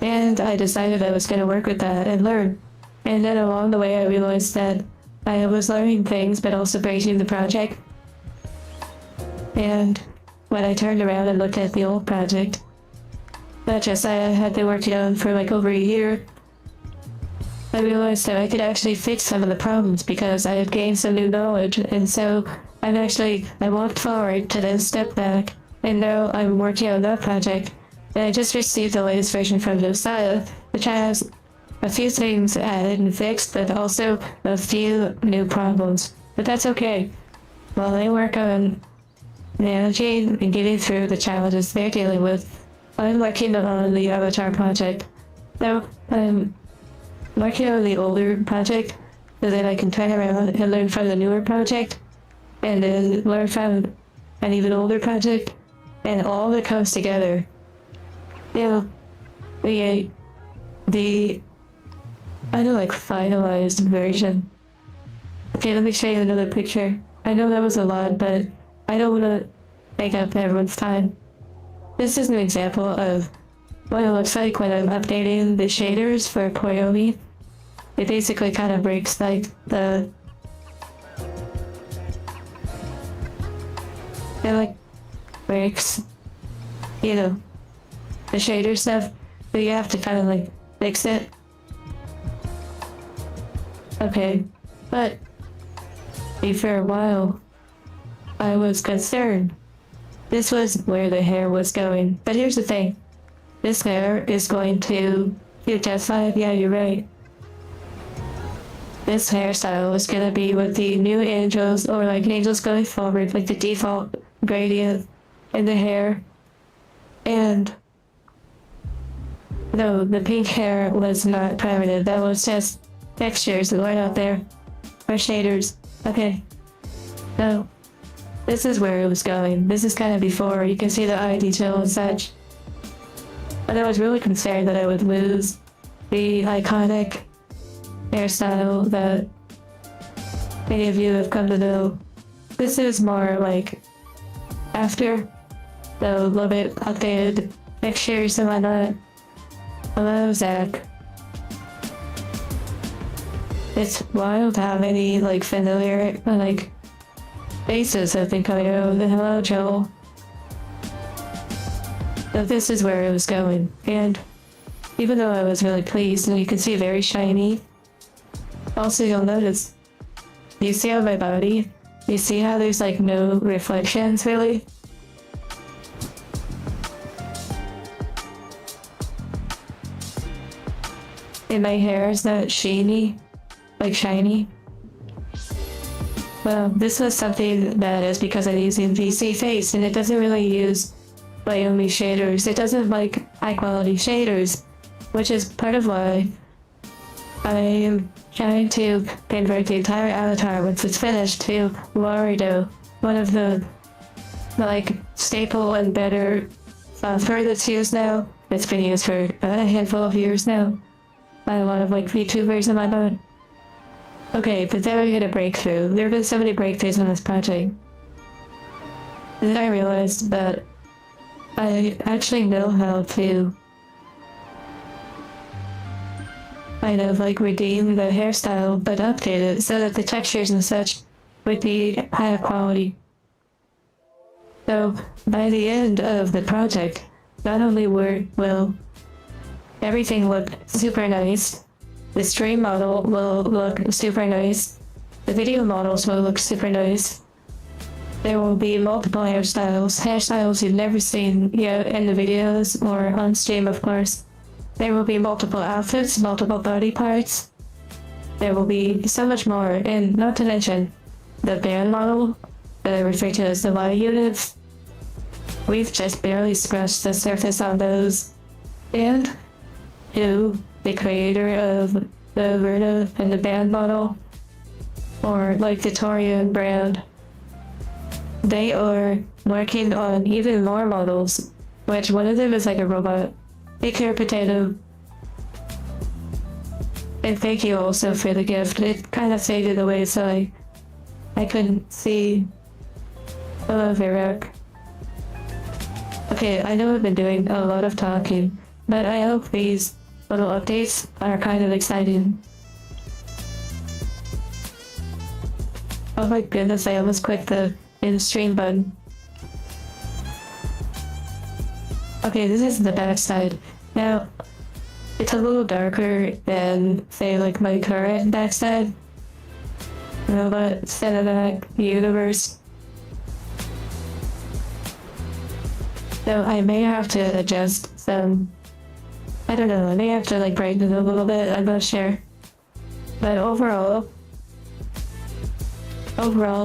And I decided I was going to work with that and learn. And then along the way I realized that I was learning things but also breaking the project. And when I turned around and looked at the old project, that I had been working on for like over a year, I realized that I could actually fix some of the problems because I had gained some new knowledge, and so I walked forward to then step back, and now I'm working on that project, and I just received the latest version from Josiah, which has a few things added and fixed, but also a few new problems. But that's okay. While I work on managing and getting through the challenges they're dealing with, I'm working on the Avatar project. So, I'm working on the older project so that I can turn around and learn from the newer project and then learn from an even older project, and all that comes together. You know, the finalized version. Okay, let me show you another picture. I know that was a lot, but I don't want to take up everyone's time. This is an example of what it looks like when I'm updating the shaders for Koyomi. It basically kind of breaks like it breaks, the shader stuff, but you have to kind of like fix it. Okay, but for a while, I was concerned. This was where the hair was going. But here's the thing. This hair is going to just 5, yeah, you're right. This hairstyle is gonna be with the new angels, or like angels going forward, like the default gradient in the hair. And no, the pink hair was not permanent. That was just textures that went out there. Or shaders. Okay. So, this is where it was going. This is kind of before. You can see the eye detail and such. But I was really concerned that I would lose the iconic hairstyle that many of you have come to know. This is more like after, so a little bit updated pictures and whatnot. Hello, Zach. It's wild how many familiar faces have been coming out. Hello, Joel. So this is where it was going, and even though I was really pleased, and you can see very shiny. Also, you'll notice, you see on my body, you see how there's no reflections really? And my hair is not shiny. Well, this was something that is because I'm using VC Face, and it doesn't really use Wyoming shaders. It doesn't like high quality shaders, which is part of why I am trying to convert the entire avatar once it's finished to Larido, one of the staple and better software that's used now. It's been used for a handful of years now by a lot of VTubers in my mode. Okay, but then we hit a breakthrough. There have been so many breakthroughs on this project. And then I realized that I actually know how to redeem the hairstyle, but update it so that the textures and such would be higher quality. So by the end of the project, not only will everything look super nice, the stream model will look super nice. The video models will look super nice. There will be multiple hairstyles you've never seen yet in the videos or on stream, of course. There will be multiple outfits, multiple body parts. There will be so much more, and not to mention the band model, referred to as the Y units. We've just barely scratched the surface on those. And who, the creator of the Verna and the band model, or like the Torian brand, they are working on even more models, which one of them is like a robot. Take care, potato. And thank you also for the gift. It kind of faded away, so I couldn't see. Hello, Virak. Okay, I know I've been doing a lot of talking, but I hope these little updates are kind of exciting. Oh my goodness, I almost clicked the in-stream button. Okay, this is the back side. Now, it's a little darker than, say, like my current backside. Robot Cinematic Universe. So I may have to adjust some, I don't know, I may have to like brighten it a little bit, I'm not sure. But overall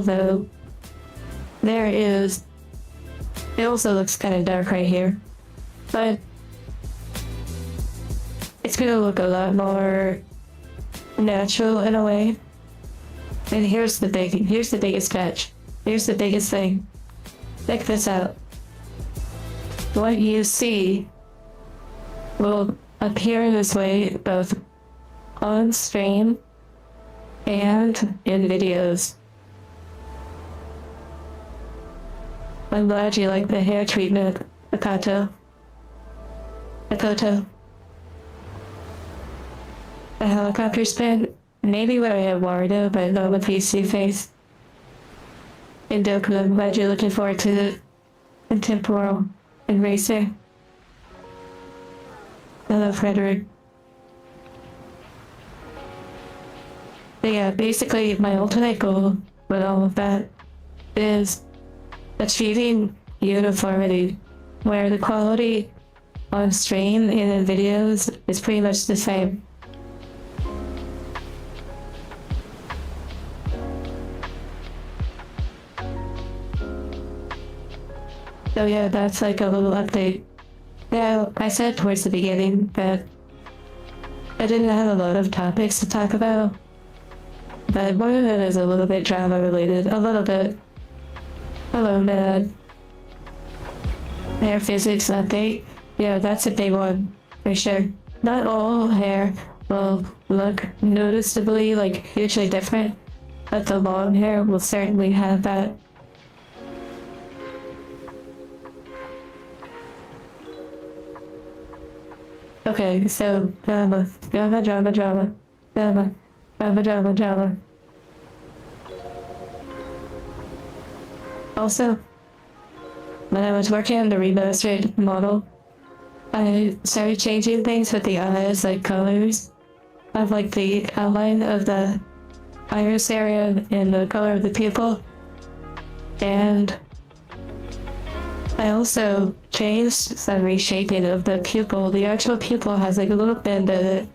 though, it also looks kind of dark right here. But it's gonna look a lot more natural in a way. And here's the biggest catch. Here's the biggest thing. Check this out. What you see will appear this way both on stream and in videos. I'm glad you like the hair treatment, Akoto. The helicopter spin, maybe when I have Wario, but not with PC face. And Doku, I'm glad you're looking forward to the Intemporal and Racer. Hello, Frederick. But yeah, basically my ultimate goal with all of that is achieving uniformity, where the quality on stream and in videos is pretty much the same. So yeah, that's like a little update. Now, I said towards the beginning that I didn't have a lot of topics to talk about, but one of them is a little bit drama related, a little bit. Hello, Mad. Hair physics update. Yeah, that's a big one, for sure. Not all hair will look noticeably, like, hugely different, but the long hair will certainly have that. Okay, so drama. Also, when I was working on the remastered model, I started changing things with the eyes, like colors of like the outline of the iris area and the color of the pupil. And I also changed some reshaping of the pupil. The actual pupil has like a little bend in it.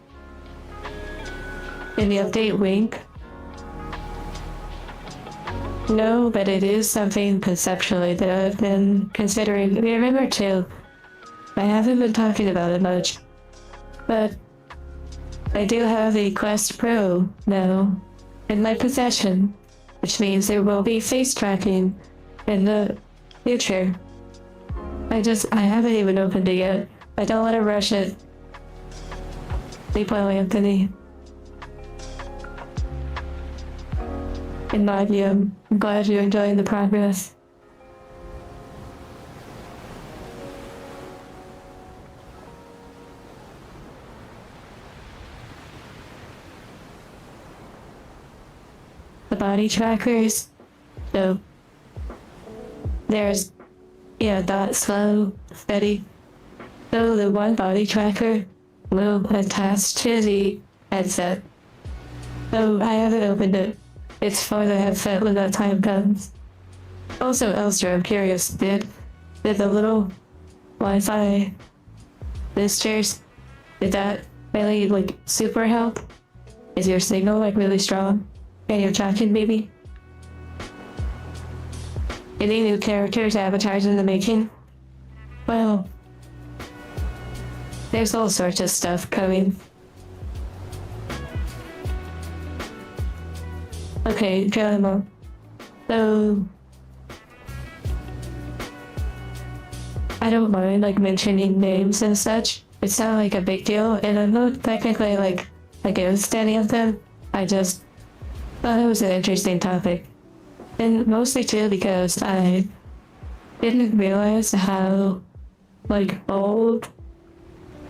In the update wink. No, but it is something conceptually that I've been considering. Remember too, I haven't been talking about it much, but I do have a Quest Pro now in my possession, which means there will be face tracking in the future. I haven't even opened it yet. I don't want to rush it. Sleep well, Anthony. In my view, I'm glad you're enjoying the progress. The body trackers. So there's dot, slow, steady. So the one body tracker will attach to the headset. So I haven't opened it. It's for the headset when that time comes. Also, Elster, I'm curious, did the little Wi-Fi boosters, did that really like super help? Is your signal like really strong? And you're tracking maybe? Any new characters, avatars in the making? Well, there's all sorts of stuff coming. Okay, Geronimo. So, I don't mind like mentioning names and such. It's not like a big deal, and I'm not technically like against any of them. I just thought it was an interesting topic. And mostly too because I didn't realize how like old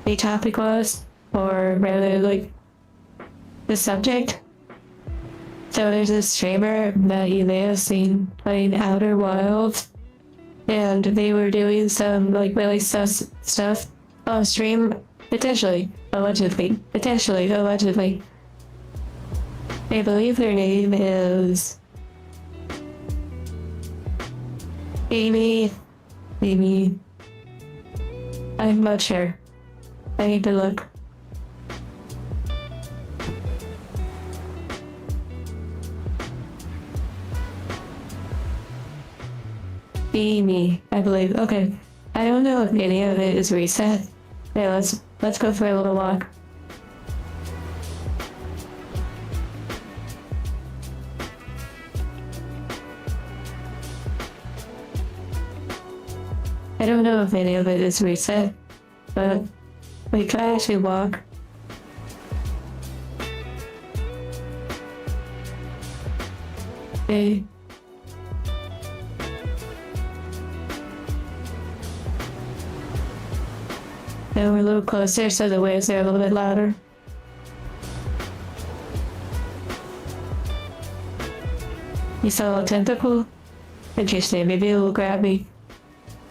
the topic was, or rather like the subject. So there's this streamer that you may have seen playing Outer Wilds, and they were doing some like really stuff on stream, potentially, allegedly. I believe their name is Amy. I'm not sure. I need to look. Amy, I believe. Okay. I don't know if any of it is reset. Yeah, let's go for a little walk. I don't know if any of it is reset, but we can actually walk. Okay. Now we're a little closer, so the waves are a little bit louder. You saw a tentacle? Interesting, maybe it will grab me.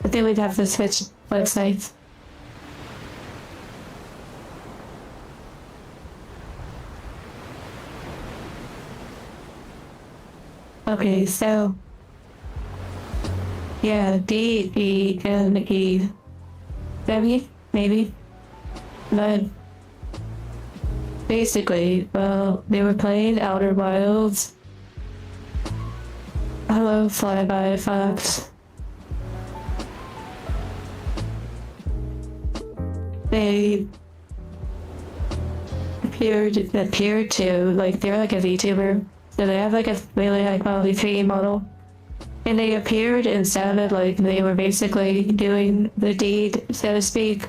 I think we'd have to switch websites. Okay, so yeah, D-E-N-E. W, maybe. But basically, well, they were playing Outer Wilds. Hello, Flyby Fox. They appeared to, like, they're like a VTuber. So they have like a really high quality 3D model. And they appeared and sounded like they were basically doing the deed, so to speak,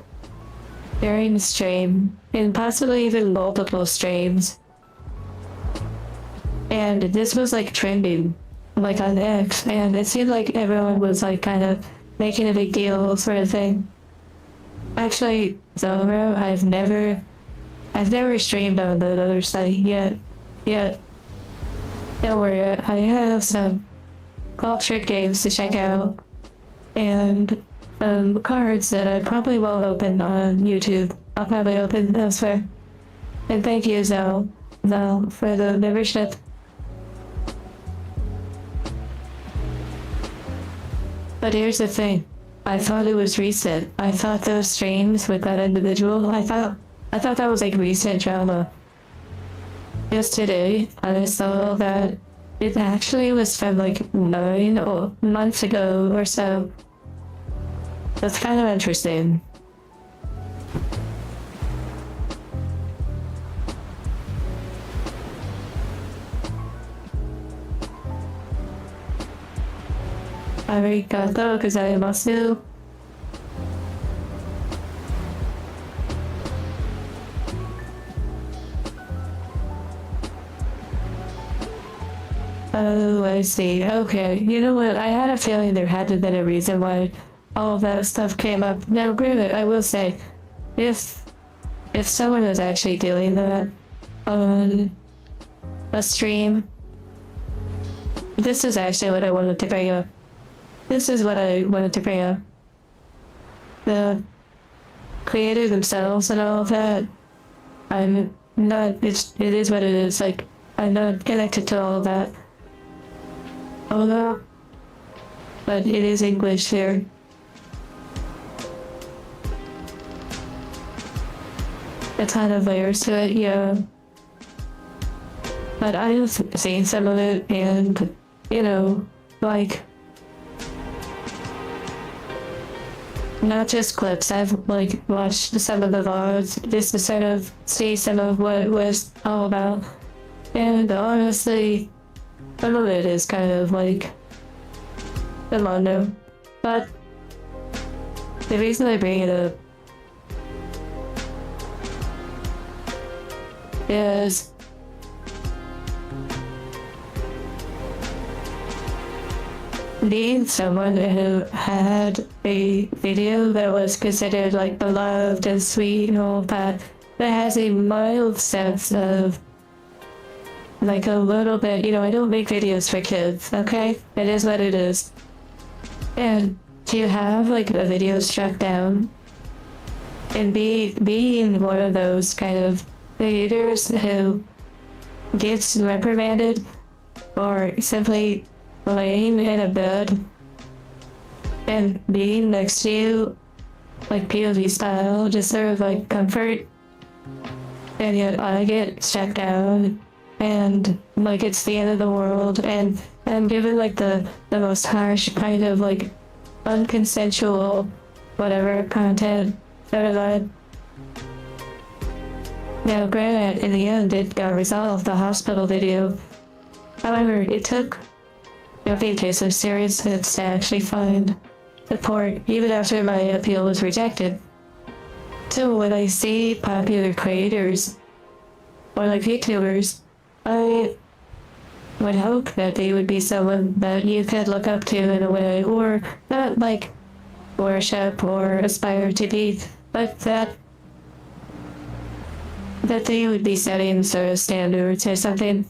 during the stream, and possibly even multiple streams. And this was like trending, like on X, and it seemed like everyone was like kind of making a big deal for a thing. Actually, Zoro, I've never streamed on the other site yet. Don't worry, I have some cultured games to check out, and cards that I probably won't open on YouTube. I'll probably open elsewhere. And thank you, Zal, for the membership. But here's the thing. I thought it was recent. I thought those streams with that individual, I thought that was like recent drama. Yesterday, I saw that it actually was from like 9 months ago or so. That's kind of interesting. Arigato gozaimasu. Oh, I see. Okay. You know what? I had a feeling there had to have been a reason why all of that stuff came up. Now, granted, I will say, if someone was actually doing that on a stream, this is actually what I wanted to bring up. This is what I wanted to bring up. The creator themselves and all of that. I'm not, it is what it is. Like, I'm not connected to all of that. Although, but it is English here. A ton of layers to it, yeah. But I have seen some of it, and, you know, like, not just clips, I've, like, watched some of the vlogs just to sort of see some of what it was all about. And honestly, some of it is kind of, like, Mondo. But the reason I bring it up is being someone who had a video that was considered like beloved and sweet and all that has a mild sense of like a little bit, you know, I don't make videos for kids, okay? It is what it is. And to have like a video struck down and being one of those kind of creators who gets reprimanded or simply laying in a bed and being next to you, like POV style, just sort of like comfort, and yet I get shut down and like it's the end of the world, and I'm given like the most harsh kind of like unconsensual whatever content that I like. Now granted, in the end it got resolved, the hospital video. However, it took a few cases serious hits to actually find support even after my appeal was rejected. So when I see popular creators or like YouTubers, I would hope that they would be someone that you could look up to in a way, or not like worship or aspire to be, but that they would be setting sort of standards or something.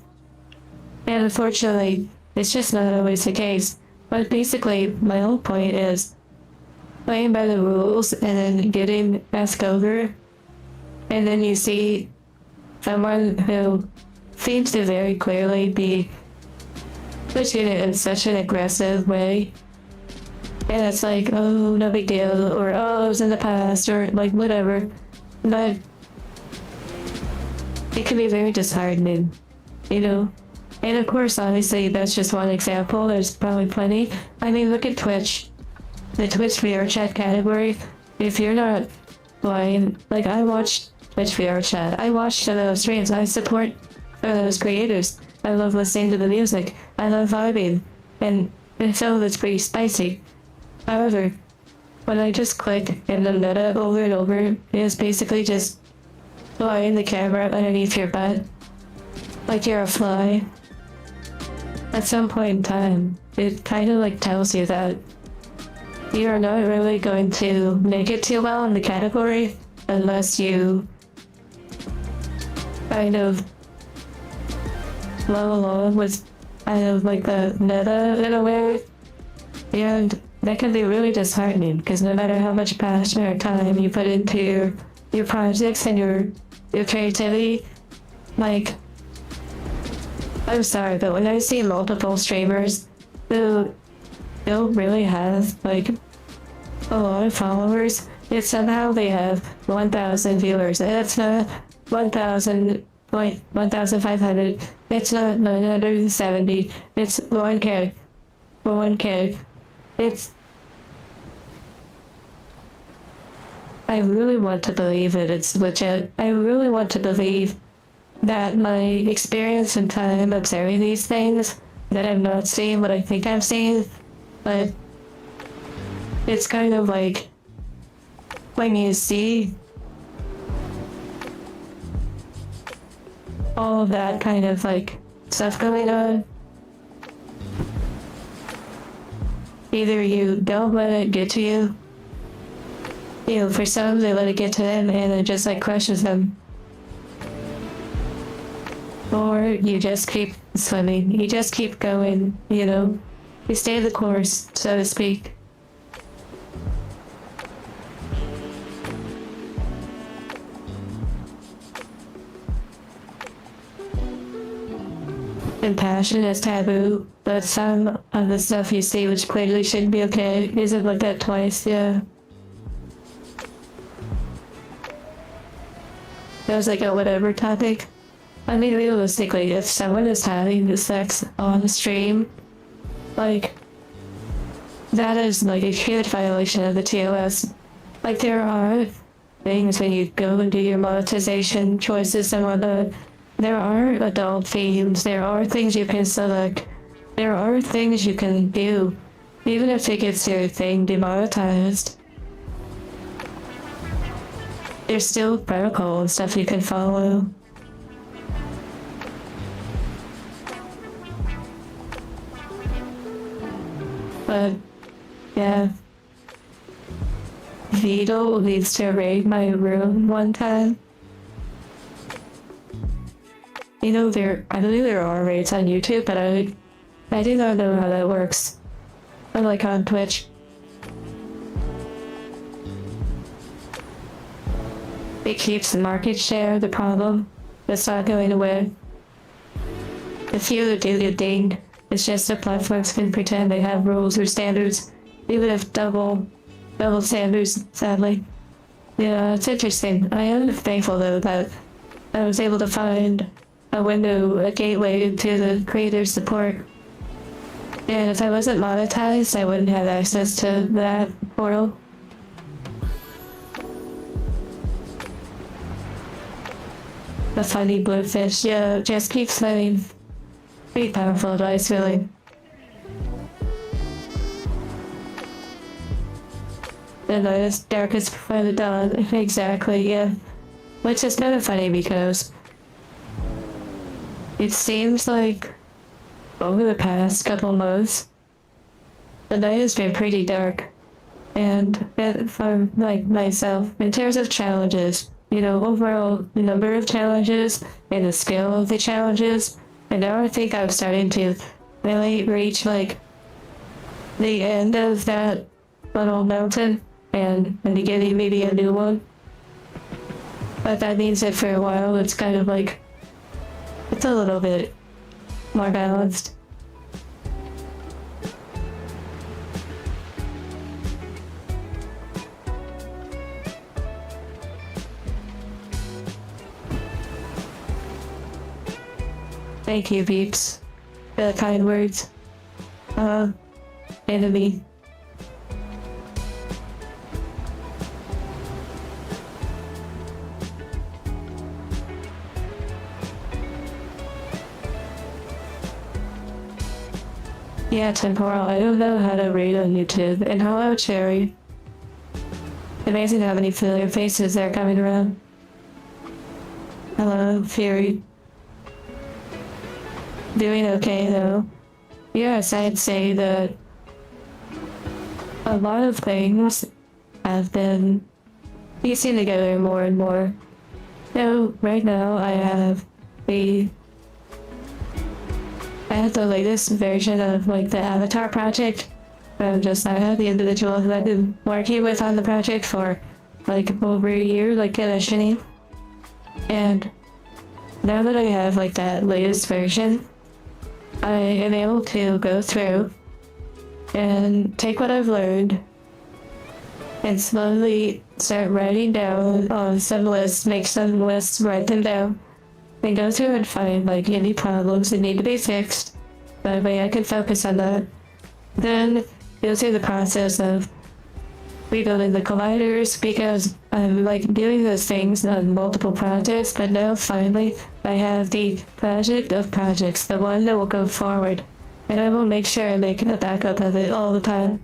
And unfortunately, it's just not always the case. But basically, my whole point is playing by the rules and then getting asked over, and then you see someone who seems to very clearly be pushing it in such an aggressive way, and it's like, oh, no big deal, or oh, it was in the past, or like whatever. But it can be very disheartening, you know? And of course, obviously, that's just one example. There's probably plenty. I mean, look at Twitch. The Twitch VR chat category. If you're not blind, like I watched Twitch VR chat. I watched some of those streams. I support those creators. I love listening to the music. I love vibing. And some of it's pretty spicy. However, when I just click and the meta over and over, it is basically just flying the camera underneath your butt. Like you're a fly. At some point in time, it kind of like tells you that you're not really going to make it too well in the category unless you kind of flow along with kind of like the meta in a way. And that can be really disheartening because no matter how much passion or time you put into your projects and your creativity, like, I'm sorry, but when I see multiple streamers who don't really have like a lot of followers, yet somehow they have 1,000 viewers, and it's not 1,500, it's not 970, it's 1K, 1K. It's, I really want to believe that it's legit. I really want to believe that my experience and time observing these things, that I've not seen what I think I've seen, but it's kind of like when you see all of that kind of like stuff going on, either you don't let it get to you, you know, for some they let it get to them and it just like crushes them. Or you just keep swimming, you just keep going, you know, you stay the course, so to speak. and passion is taboo, but some of the stuff you see which clearly shouldn't be okay isn't looked at twice, yeah. It was like a whatever topic. I mean, realistically, if someone is having sex on the stream, like, that is like a huge violation of the TOS. Like, there are things when you go and do your monetization choices and whatnot. There are adult themes, there are things you can select, there are things you can do, even if it gets your thing demonetized. There's still protocol and stuff you can follow. But, yeah. Vito needs to raid my room one time. You know, I believe there are raids on YouTube, but I do not know how that works. Unlike on Twitch. It keeps the market share, the problem. It's not going away. If you do the thing, it's just that platforms can pretend they have rules or standards, even if double standards, sadly. Yeah, it's interesting. I am thankful though that I was able to find a window, a gateway into the creator support. And if I wasn't monetized, I wouldn't have access to that portal. The funny bluefish, yeah, just keep swimming. Pretty powerful advice, really. The night is darkest before the dawn, exactly, yeah. Which is kind of funny because it seems like over the past couple months, the night has been pretty dark. And for like myself, in terms of challenges, you know, overall number of challenges and the scale of the challenges, and now I think I'm starting to really reach like the end of that little mountain and beginning maybe a new one. But that means that for a while it's kind of like, it's a little bit more balanced. Thank you, Beeps. For the kind words. Enemy. Yeah, temporal. I don't know how to read on YouTube. And hello, Cherry. Amazing how many familiar faces are coming around. Hello, Fury. Doing okay though. Yes, I'd say that a lot of things have been piecing together more and more. So right now I have the latest version of like the Avatar project. I'm just I have the individual who I've been working with on the project for like over a year, like commissioning. And now that I have like that latest version, I am able to go through and take what I've learned and slowly start writing down on some lists, make some lists, write them down, and go through and find like any problems that need to be fixed. That way I can focus on that. Then go through the process of rebuilding the colliders because I'm like doing those things on multiple projects, but now finally I have the project of projects, the one that will go forward, and I will make sure I make a backup of it all the time.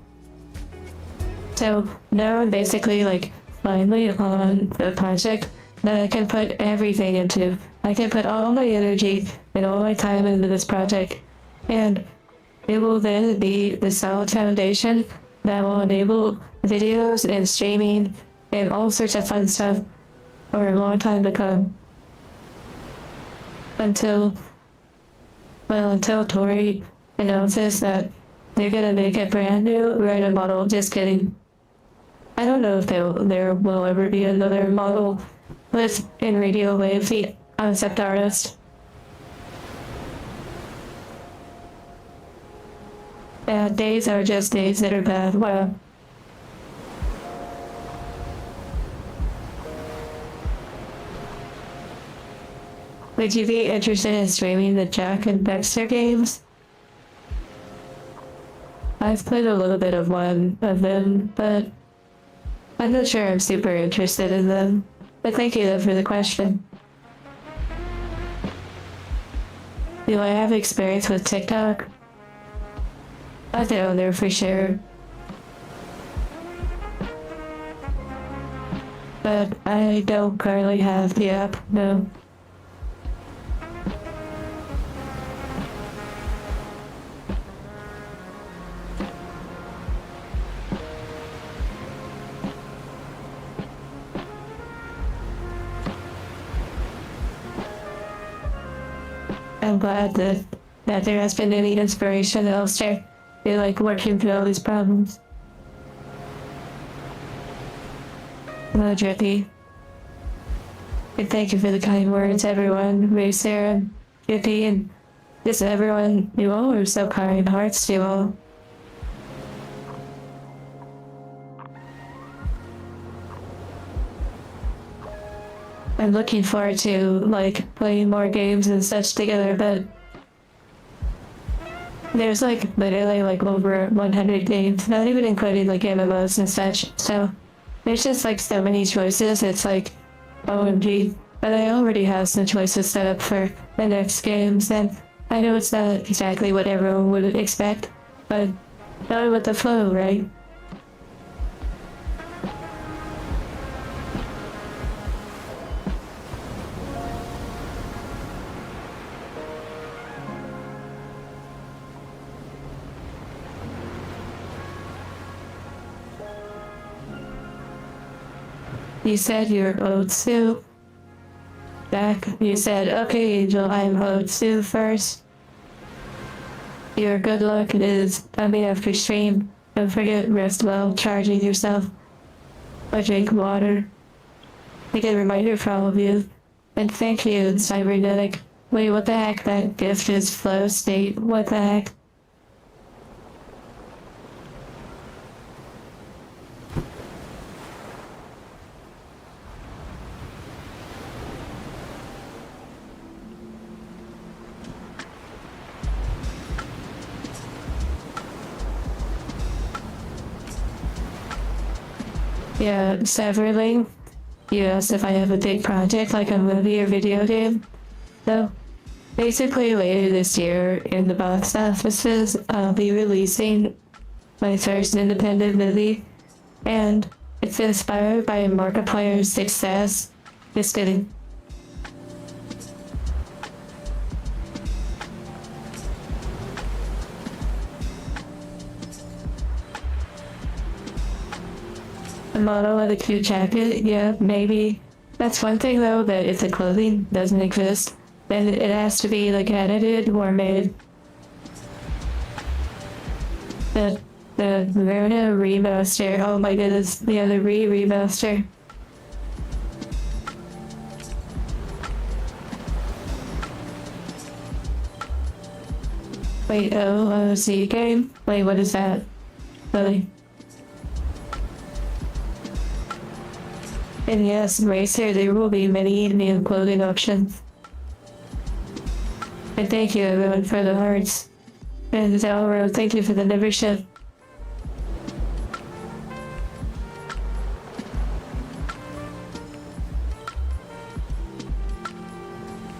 So now I'm basically like finally on the project that I can put everything into. I can put all my energy and all my time into this project, and it will then be the solid foundation that will enable videos and streaming and all sorts of fun stuff for a long time to come. Until Tori announces that they're gonna make a brand new random model. Just kidding. I don't know if there will ever be another model with in Radio Wave, the concept artist. Bad days are just days that are bad. Wow. Would you be interested in streaming the Jack and Dexter games? I've played a little bit of one of them, but I'm not sure I'm super interested in them. But thank you though for the question. Do I have experience with TikTok? I don't know for sure. But I don't currently have the app, no. I'm glad that there has been any inspiration elsewhere. They like working through all these problems. Hello, Drippy. And thank you for the kind words, everyone. Ray, Sarah, Drippy, and just everyone. You all are so kind. Hearts to you all. I'm looking forward to like playing more games and such together, but there's like literally like over 100 games, not even including like MMOs and such. So there's just like so many choices. It's like OMG. But I already have some choices set up for the next games, and I know it's not exactly what everyone would expect, but going with the flow, right? You said you're owed soup. Back, you said, okay, Angel, I'm owed soup first. Your good luck is coming after stream. Don't forget rest well, charging yourself. Or drink water. I get a reminder for all of you. And thank you, Cybernetic. Wait, what the heck? That gift is flow state. What the heck? Yeah, severally. You asked if I have a big project like a movie or video game. So, basically later this year in the box offices, I'll be releasing my first independent movie, and it's inspired by Markiplier's success. Just kidding. A model with a cute jacket, yeah, maybe. That's one thing though, that if the clothing doesn't exist, then it has to be like edited or made. The Verna remaster, oh my goodness, yeah, the remaster. Wait, OOC game? Wait, what is that? Really? And yes, Racer, there will be many new clothing options. And thank you everyone for the hearts. And Zalro, thank you for the membership.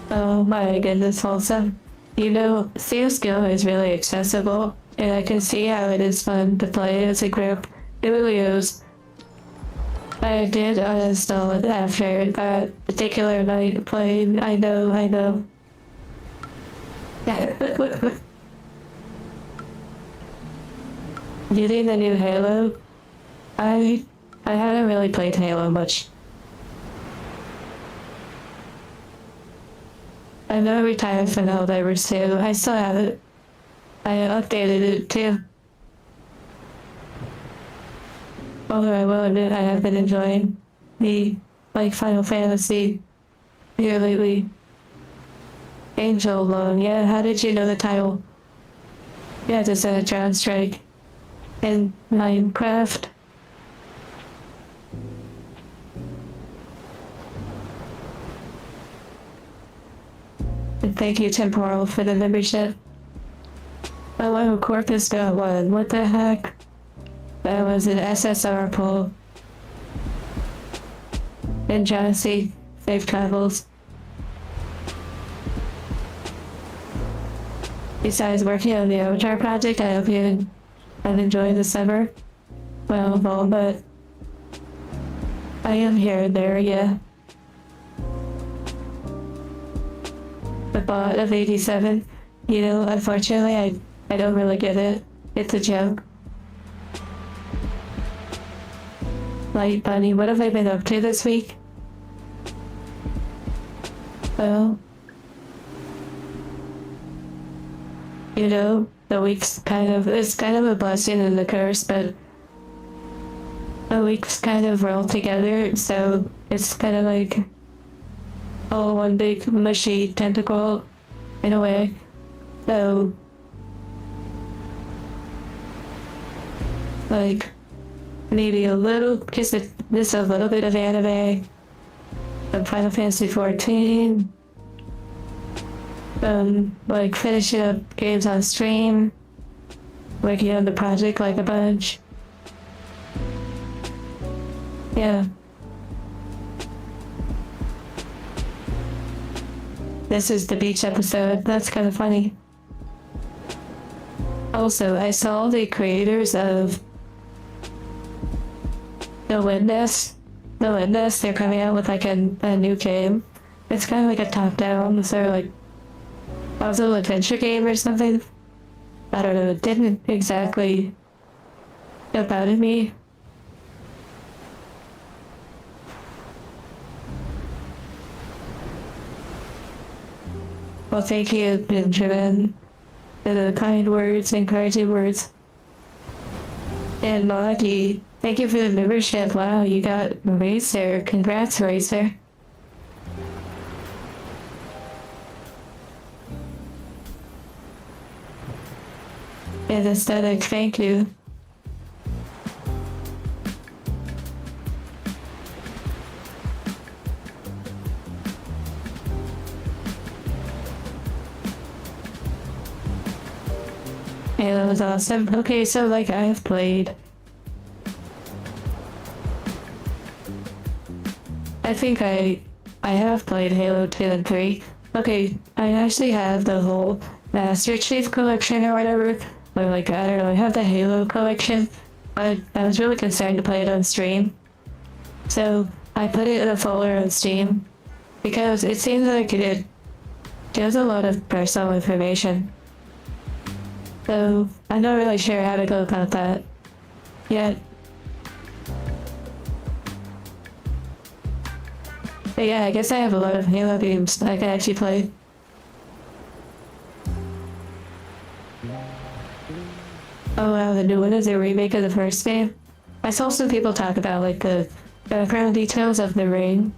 Oh my goodness, also. You know, CSGO is really accessible, and I can see how it is fun to play as a group. It really is. I did uninstall it after that particular night playing. I know. Yeah. Getting the new Halo? I haven't really played Halo much. I'm not retired from Helldivers 2. I still have it. I updated it too. Although I will admit I have been enjoying the Final Fantasy here lately. Angel Alone, yeah, how did you know the title? Yeah, just a drone strike in Minecraft. And thank you, Temporal, for the membership. Oh, wow, Corpus got one. What the heck? That was an SSR pull. And Jesse, safe travels. Besides working on the Avatar project, I hope you have enjoyed the summer. Well, but I am here and there, yeah. The bot of 87. You know, unfortunately, I don't really get it. It's a joke. Light Bunny, what have I been up to this week? Well, you know, the week's it's kind of a blessing and a curse, but the weeks kind of roll together, so it's kind of like all one big mushy tentacle in a way. So, like, maybe a little, just a little bit of anime, some Final Fantasy 14, like finishing up games on stream, working on the project like a bunch. Yeah. This is the beach episode. That's kind of funny. Also, I saw the creators of The Witness. They're coming out with like a new game. It's kind of like a top-down, so like puzzle adventure game or something. I don't know. It didn't exactly jump out at me. Well, thank you, Benjamin, for the kind words, encouraging words. And Maggie, thank you for the membership. Wow, you got Racer. Congrats, Racer. And Aesthetic, thank you. Yeah, that was awesome. Okay, so like I've played. I think I have played Halo 2 and 3. Okay, I actually have the whole Master Chief collection or whatever. Or like, I don't know, I have the Halo collection. But I was really concerned to play it on stream. So I put it in a folder on Steam. Because it seems like it gives a lot of personal information. So I'm not really sure how to go about that yet. But yeah, I guess I have a lot of Halo games that I can actually play. Oh wow, the new one is a remake of the first game. I saw some people talk about like the background details of the ring.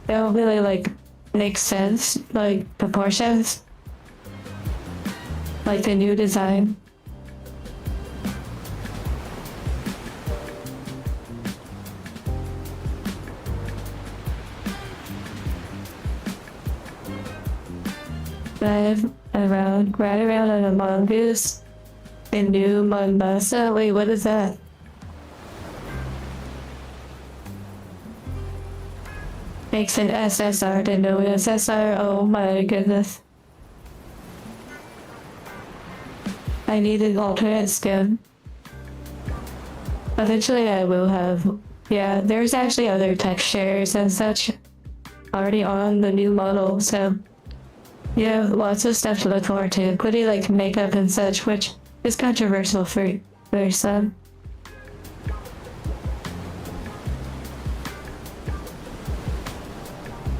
They don't really like make sense, like proportions. Like the new design. Right around on a mongoose. The new Mombasa. Wait, what is that? Makes an SSR to no SSR. Oh my goodness. I need an alternate skin. Eventually I will have. Yeah, there's actually other textures and such already on the new model, so yeah, lots of stuff to look forward to, including like makeup and such, which is controversial for some.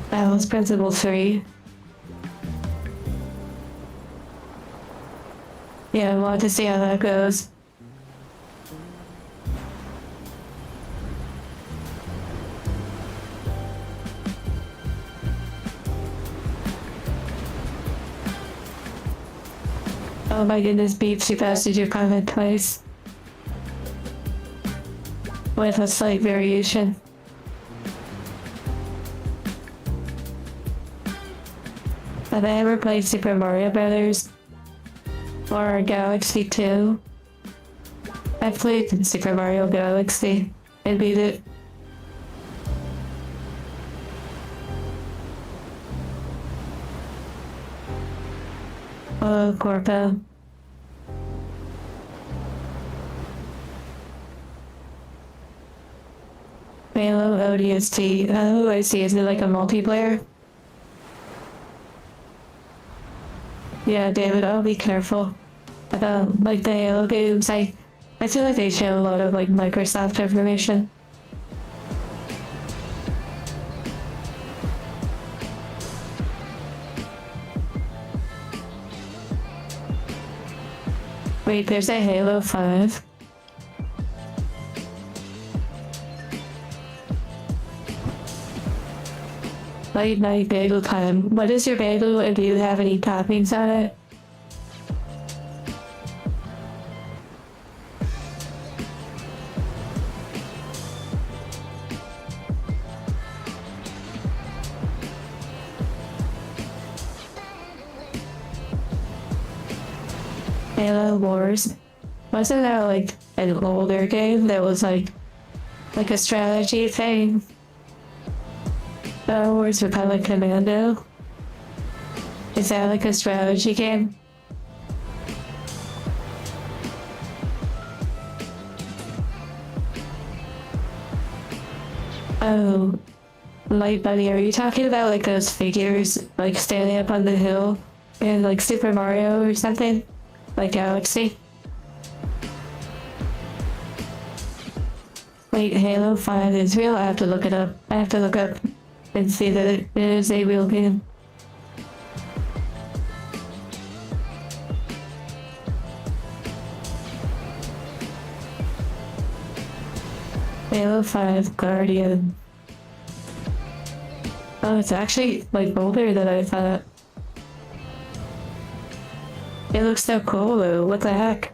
That was Principle 3. Yeah, I want to see how that goes. Oh my goodness, beat too fast to do comment twice. With a slight variation. Have I ever played Super Mario Brothers? Or Galaxy 2? I played Super Mario Galaxy and beat it. Oh, Corpo. Halo ODST. Oh, I see. Is it like a multiplayer? Yeah, David, I'll be careful about like the Halo games. I feel like they show a lot of like Microsoft information. Wait, there's a Halo 5. Late night bagel time. What is your bagel and do you have any toppings on it? Halo Wars. Wasn't that like an older game that was like a strategy thing? Star Wars Republic Commando? Is that like a strategy game? Oh, Light Bunny, are you talking about like those figures like standing up on the hill in like Super Mario or something? Like Galaxy? Wait, Halo 5 is real? I have to look it up. I have to look up and see that it is a real game. Halo 5 Guardian. Oh, it's actually like older than I thought. It looks so cool though, what the heck?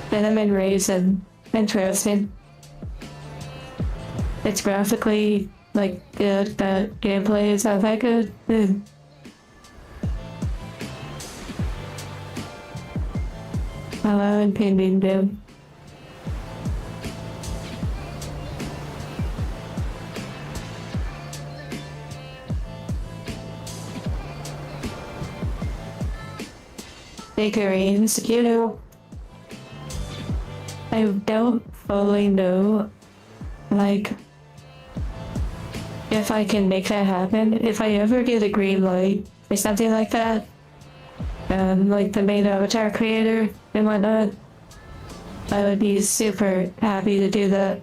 Cinnamon raisin. Interesting. It's graphically like good, but gameplay is not that good. Hello and Pinbin Doom. Figurines, you know, I don't fully know, like, if I can make that happen. If I ever get a green light or something like that, like the main avatar creator and whatnot, I would be super happy to do that.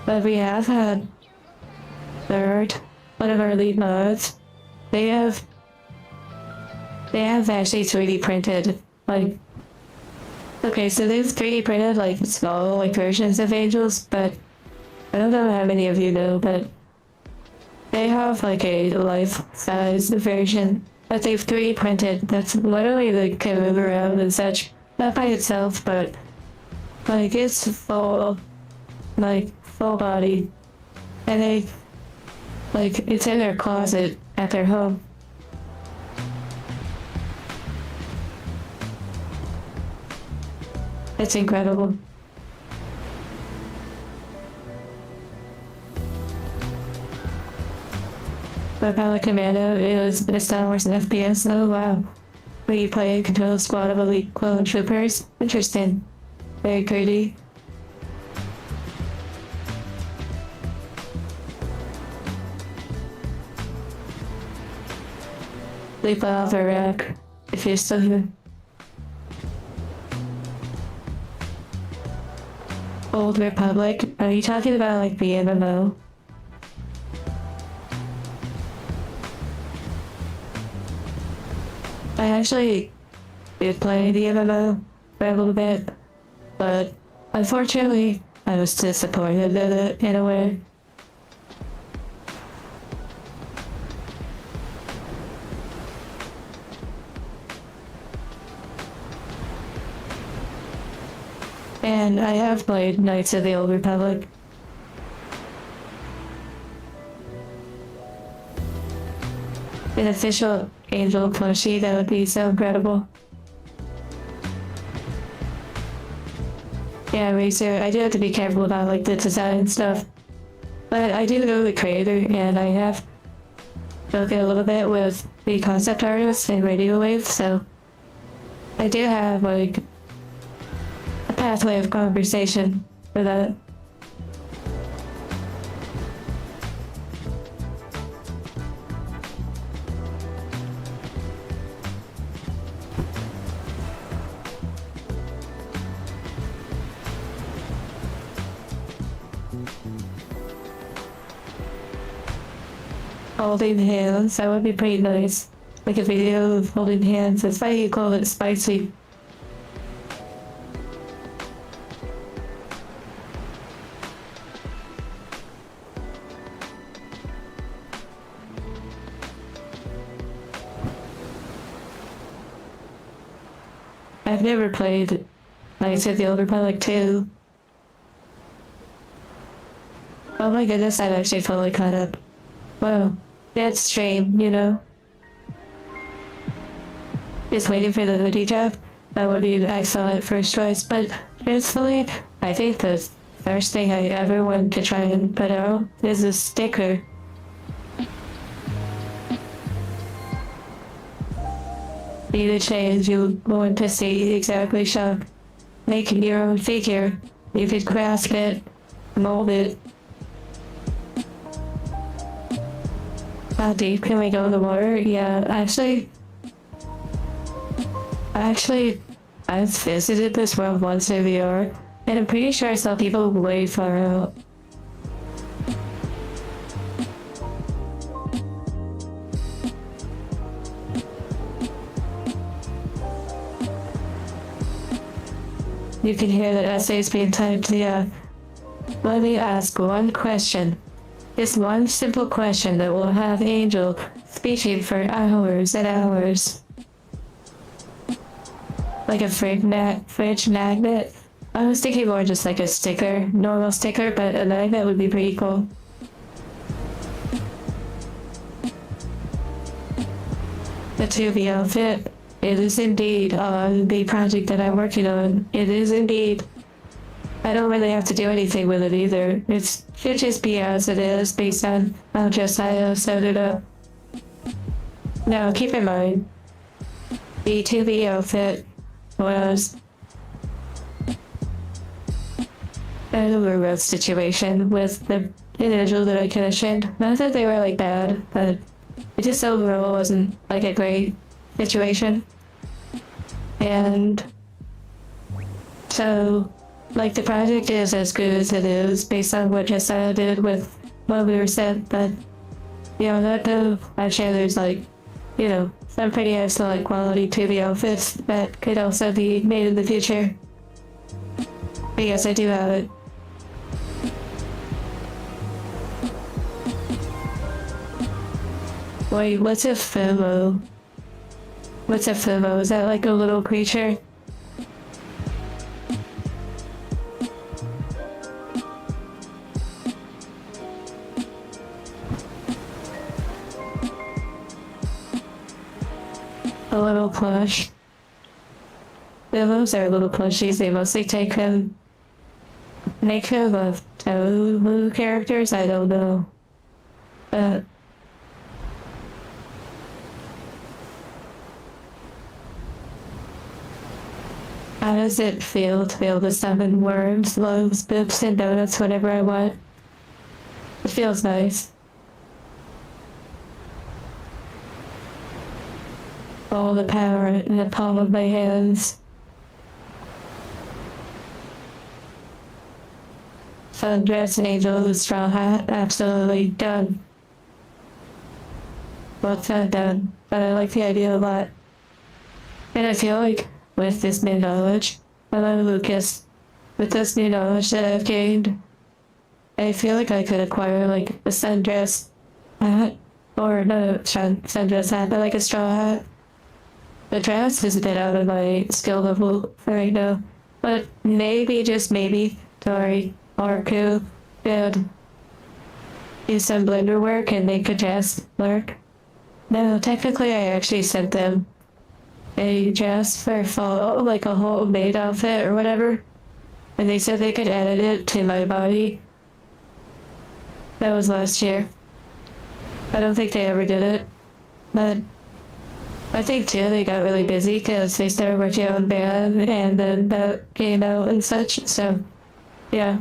But we have had Third, one of our lead mods, they have actually 3D printed, like, okay, so they've 3D printed like small like versions of angels, but I don't know how many of you know, but they have like a life-size version that they've 3D printed that's literally like can move around and such. Not by itself, but like it's full, like full body, and they like it's in their closet at their home. It's incredible. Republic Commando is a Star Wars FPS. Oh wow. Where you play and control a squad of elite clone troopers. Interesting. Very pretty. Leap off Iraq if you're still here. Old Republic? Are you talking about like the MMO? I actually did play the MMO for a little bit, but unfortunately, I was disappointed in it in a way. And I have played Knights of the Old Republic. An official Angel plushie, that would be so incredible. Yeah, Racer, I do have to be careful about like the design and stuff. But I do know the creator, and I have spoken a little bit with the concept artist and Radio Wave, so I do have like a pathway of conversation for that. Holding hands, that would be pretty nice. Like a video of holding hands. That's why you call it spicy. I've never played Knights of the Old Republic 2. Oh my goodness, I'm actually totally caught up. Wow, that's stream, you know? Just waiting for the hoodie drop. That would be an excellent first choice, but truthfully, I think the first thing I ever want to try and put out is a sticker. Be the change you want to see exactly shop. Make your own figure. You could craft it, mold it. How deep can we go in the water? Yeah, I've visited this world once in VR, and I'm pretty sure I saw people way far out. You can hear the essays being typed, yeah. Let me ask one question. Just one simple question that will have Angel speaking for hours and hours. Like a fridge magnet? I was thinking more just like a sticker, normal sticker, but a magnet would be pretty cool. The 2B outfit. It is indeed on the project that I'm working on. It is indeed. I don't really have to do anything with it either. It should just be as it is based on how Josiah set it up. Now keep in mind, the 2B outfit was an overgrowth situation with the individual that I commissioned. Not that they were like bad, but it just overall wasn't like a great situation. And so, like, the project is as good as it is based on what Josiah did with what we were sent, but you know, that though, I'm sure there's like, you know, some pretty excellent quality 2B outfits that could also be made in the future. Because I do have it. Wait, what's a FOMO? What's a FOMO? Is that like a little creature? A little plush. Those are little plushies. They mostly make them of Tohu characters. I don't know. But how does it feel to be able to summon worms, loaves, boops, and donuts whenever I want? It feels nice. All the power in the palm of my hands. Sundress Angel, straw hat, absolutely done. Well, it's not done, but I like the idea a lot. And I feel like with this new knowledge, hello Lucas, with this new knowledge that I've gained, I feel like I could acquire like a sundress hat, or not a sundress hat, but like a straw hat. The dress is a bit out of my skill level right now, but maybe, just maybe, Tori or Ku could do some blender work and make a dress work. No, technically I actually sent them a dress for fall, like a homemade outfit or whatever, and they said they could edit it to my body. That was last year. I don't think they ever did it, but I think too they got really busy because they started working on band and then that came out and such, so yeah.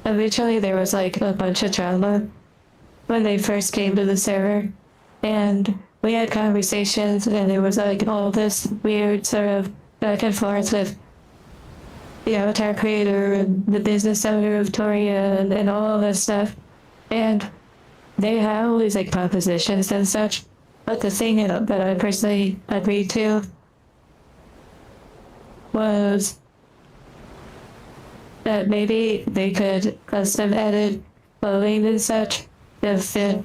Eventually there was like a bunch of drama when they first came to the server, and we had conversations and there was like all this weird sort of back and forth with the avatar creator and the business owner of Toria and all this stuff. And they have all these like propositions and such. But the thing that I personally agreed to was that maybe they could custom edit clothing and such to fit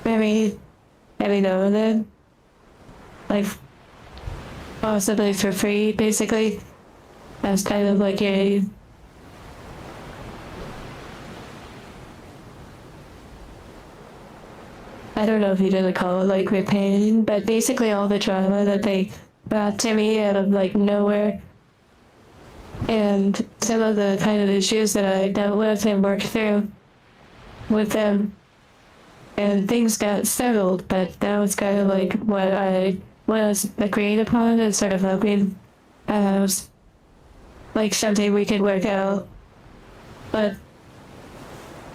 every now and then. Like possibly for free, basically. As kind of like a I don't know if you'd really call it like repainting, but basically all the drama that they brought to me out of like nowhere, and some of the kind of issues that I dealt with and worked through with them, and things got settled, but that was kind of like what I was agreeing upon and sort of hoping as like something we could work out. But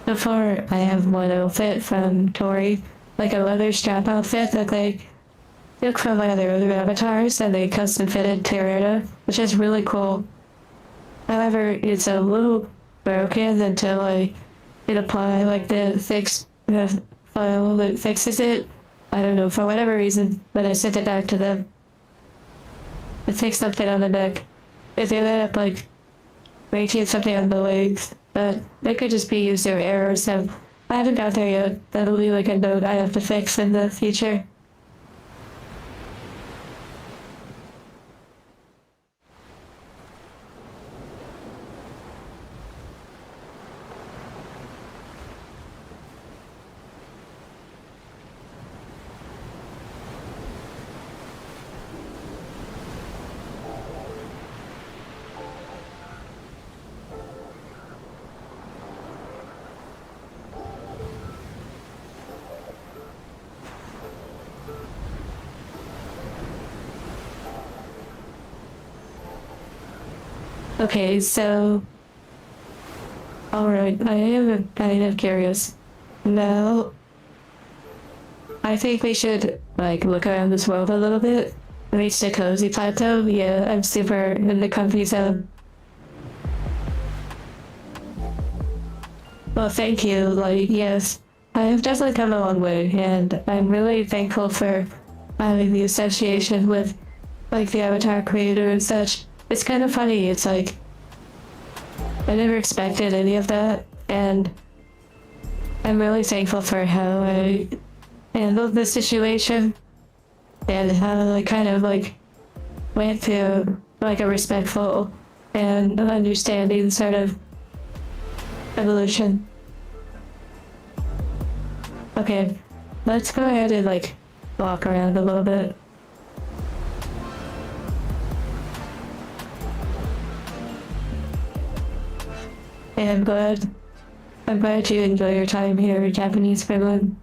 before I have one outfit from Tori, like a leather strap outfit that they took from my other avatars and they custom fitted Terrata, which is really cool. However, it's a little broken until I can apply like the file that fixes it. I don't know, for whatever reason, but I sent it back to them. It fixed something on the neck. If they ended up like making something on the legs, but they could just be user errors, so I haven't got there yet. That'll be like a note I have to fix in the future. Okay, so alright, I am kind of curious. Now, I think we should like look around this world a little bit. Reach the cozy plateau. Yeah, I'm super in the comfy zone. Well, thank you. Like, yes, I have definitely come a long way, and I'm really thankful for having the association with like the avatar creator and such. It's kind of funny. It's like I never expected any of that, and I'm really thankful for how I handled the situation and how I kind of like went through like a respectful and understanding sort of evolution. Okay, let's go ahead and like walk around a little bit. And I'm glad you enjoy your time here in Japanese Finland.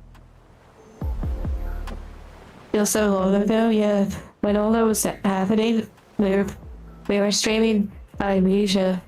Feels so long ago, yeah. When all that was happening, we were streaming Amnesia.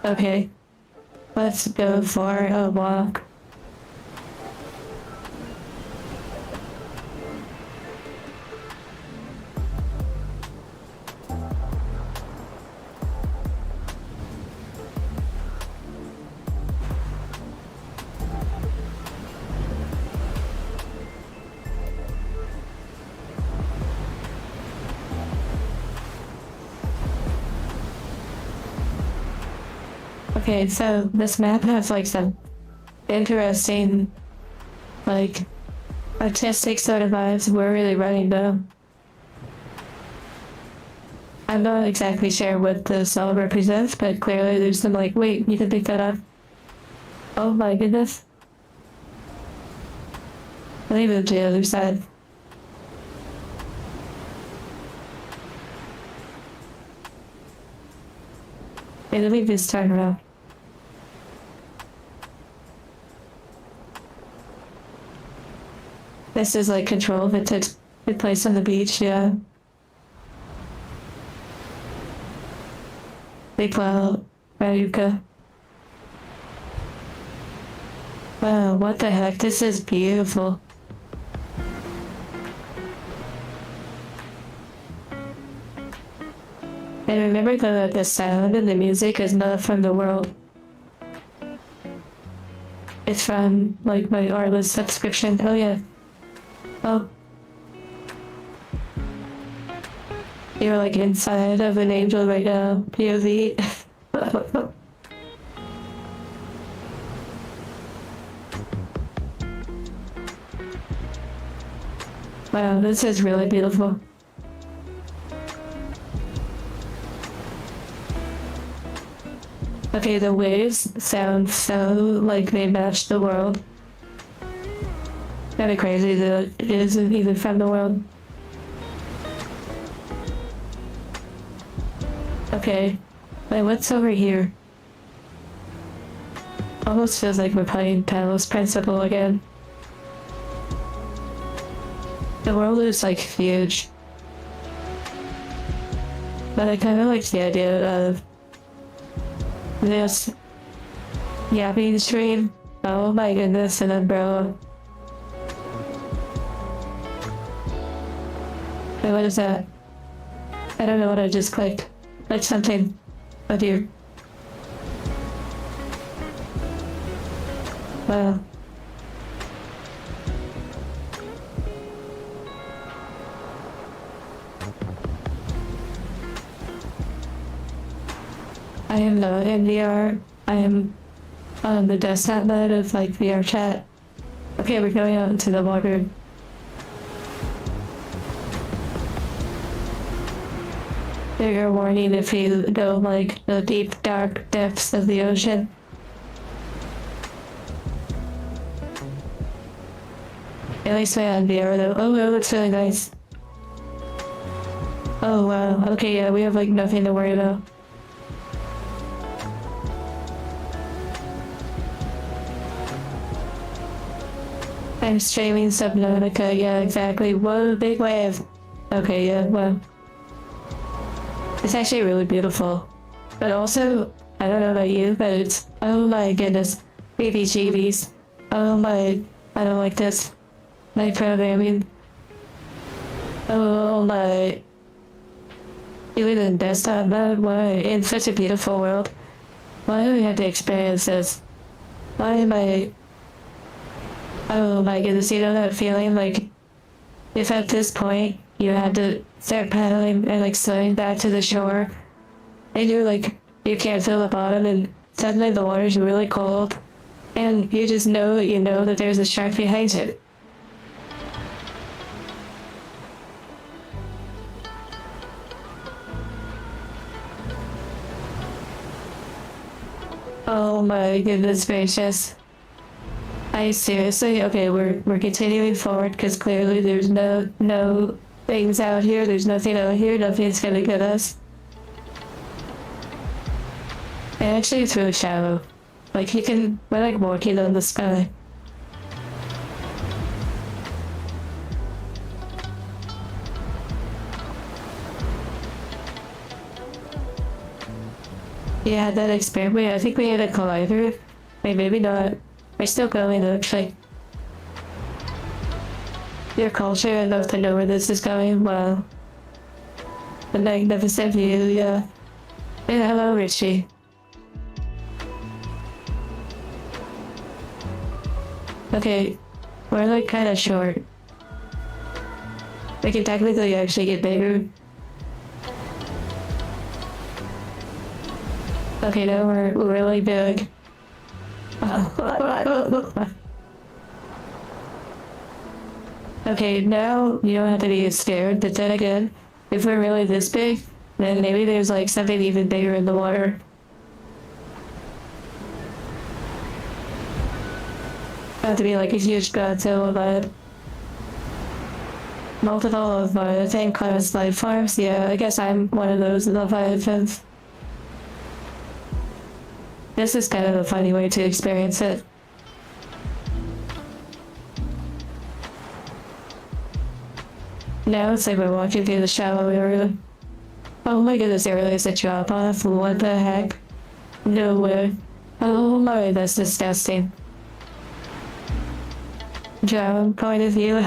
Okay, let's go for a walk. Okay, so this map has like some interesting, like, artistic sort of vibes. We're really running though. I'm not exactly sure what the song represents, but clearly there's some like, wait, you can pick that up. Oh my goodness. Let me move to the other side. Okay, let me just turn around. This is like control that took place on the beach, yeah. Big well, Ryuka. Wow, what the heck? This is beautiful. And remember the sound and the music is not from the world. It's from like my artlist subscription. Oh yeah. Oh. You're like inside of an angel right now. POV. Wow, this is really beautiful. Okay, the waves sound so like they match the world. Kinda crazy that it isn't even from the world. Okay, wait, what's over here? Almost feels like we're playing Talos Principle again. The world is like huge. But I kinda like the idea of this yapping stream. Oh my goodness, an umbrella. Wait, what is that? I don't know what I just clicked. Like something. Oh dear. Wow. I am not in VR. I am on the desktop mode of like VR chat. Okay, we're going out into the water. Trigger warning if you go like the deep dark depths of the ocean. At least way on VR though. Oh, it looks really nice. Oh wow. Okay, yeah, we have like nothing to worry about. I'm streaming Subnautica, yeah, exactly. Whoa, big wave. Okay, yeah, wow. It's actually really beautiful. But also, I don't know about you, but it's, oh my goodness, BBGBs. Oh my, I don't like this. My programming. Oh my. Even in desktop mode, why? In such a beautiful world. Why do we have to experience this? Why am I... Oh my goodness, you know that feeling like if at this point you had to start paddling and like swimming back to the shore and you're like, you can't feel the bottom and suddenly the water's really cold and you just know that you know that there's a shark behind it. Oh my goodness gracious. I seriously, okay, we're continuing forward because clearly there's no things out here. There's nothing out here. Nothing's gonna get us. And actually, it's really shallow. Like we're like walking on the sky. Yeah, that experiment. I think we had a collider. Wait, maybe not. We're still going actually. Your culture enough to know where this is going. Wow. The magnificent view, yeah. And hello, Richie. Okay, we're like kind of short. We can technically actually get bigger. Okay, now we're really big. Okay, now you don't have to be scared, but then again, if we're really this big, then maybe there's like something even bigger in the water. Have to be like a huge Godzilla vibe. Multiple of I think class life forms. Yeah, I guess I'm one of those Leviathans. This is kind of a funny way to experience it. Now it's like we're walking through the shallow area. Oh my goodness, there really is a drop off. What the heck? No way. Oh my, that's disgusting. Drown point of view.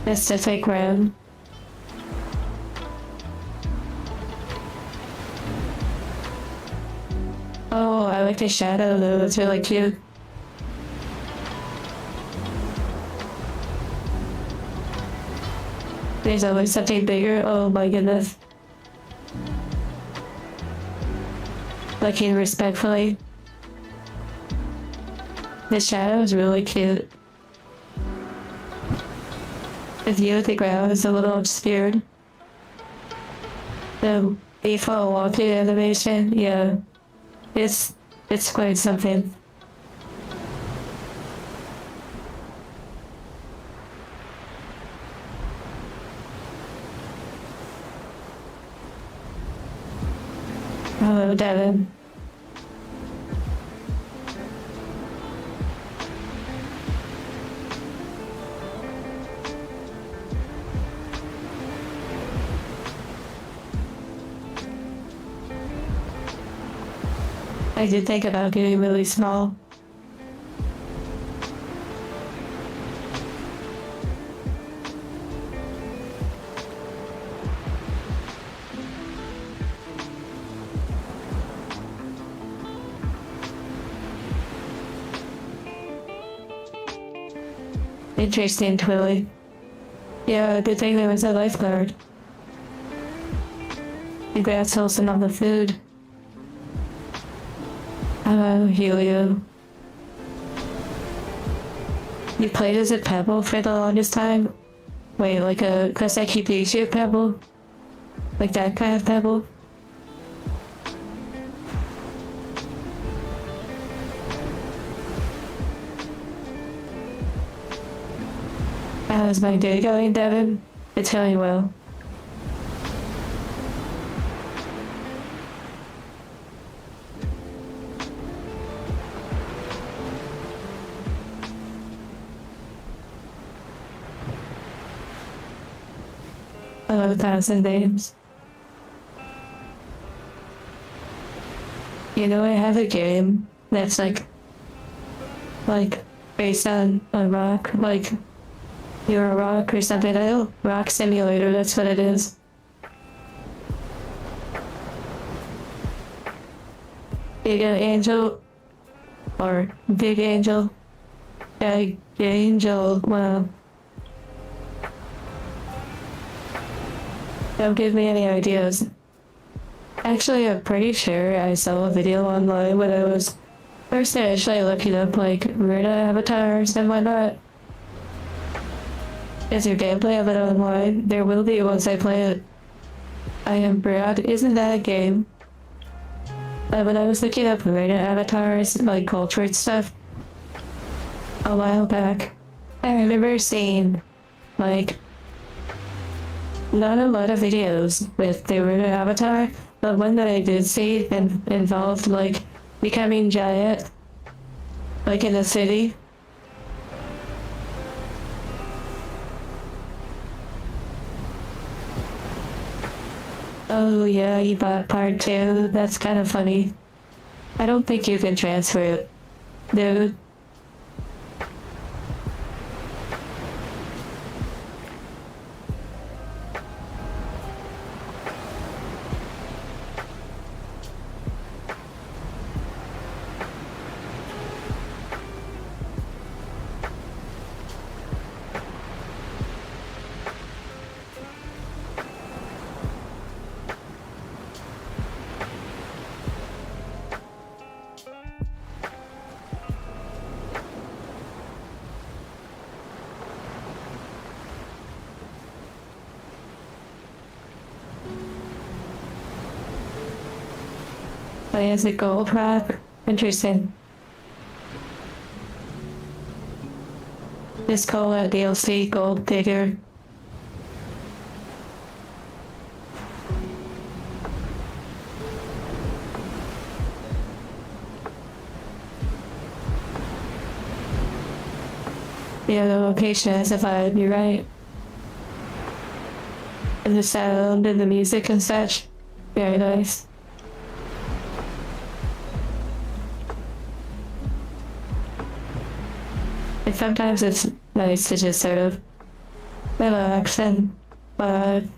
It's the fake room. Oh, I like the shadow though, it's really cute. There's always something bigger, oh my goodness. Looking respectfully. The shadow is really cute. The view of the ground is a little obscured. The default walking animation, yeah. It's quite something. Hello, Devin. I did think about getting really small. Interesting, Twilly. Yeah, good thing there was a lifeguard. Congrats also on the food. Hello, Helio. You played as a Pebble for the longest time? Wait, like a consecutive Pebble? Like that kind of Pebble? How's my day going, Devin? It's going well. I love 1,000 names. You know, I have a game that's like based on a rock, like you're a rock or something. I know, rock simulator, that's what it is. Big Angel or Big Angel. Big Angel, wow. Don't give me any ideas. Actually, I'm pretty sure I saw a video online when I was first initially looking up like Runa avatars and whatnot. Is there gameplay of it online? There will be once I play it. I am proud. Isn't that a game? When I was looking up Runa avatars, like cultured stuff, a while back, I remember seeing like not a lot of videos with the Runa avatar, but one that I did see involved like becoming giant, like in a city. Oh yeah, you bought part two. That's kind of funny. I don't think you can transfer it, dude. Oh, he has a gold prop. Interesting. This cola DLC gold digger. Yeah, the location has a vibe, you're right. And the sound and the music and such. Very nice. And sometimes it's nice to just sort of relax and vibe.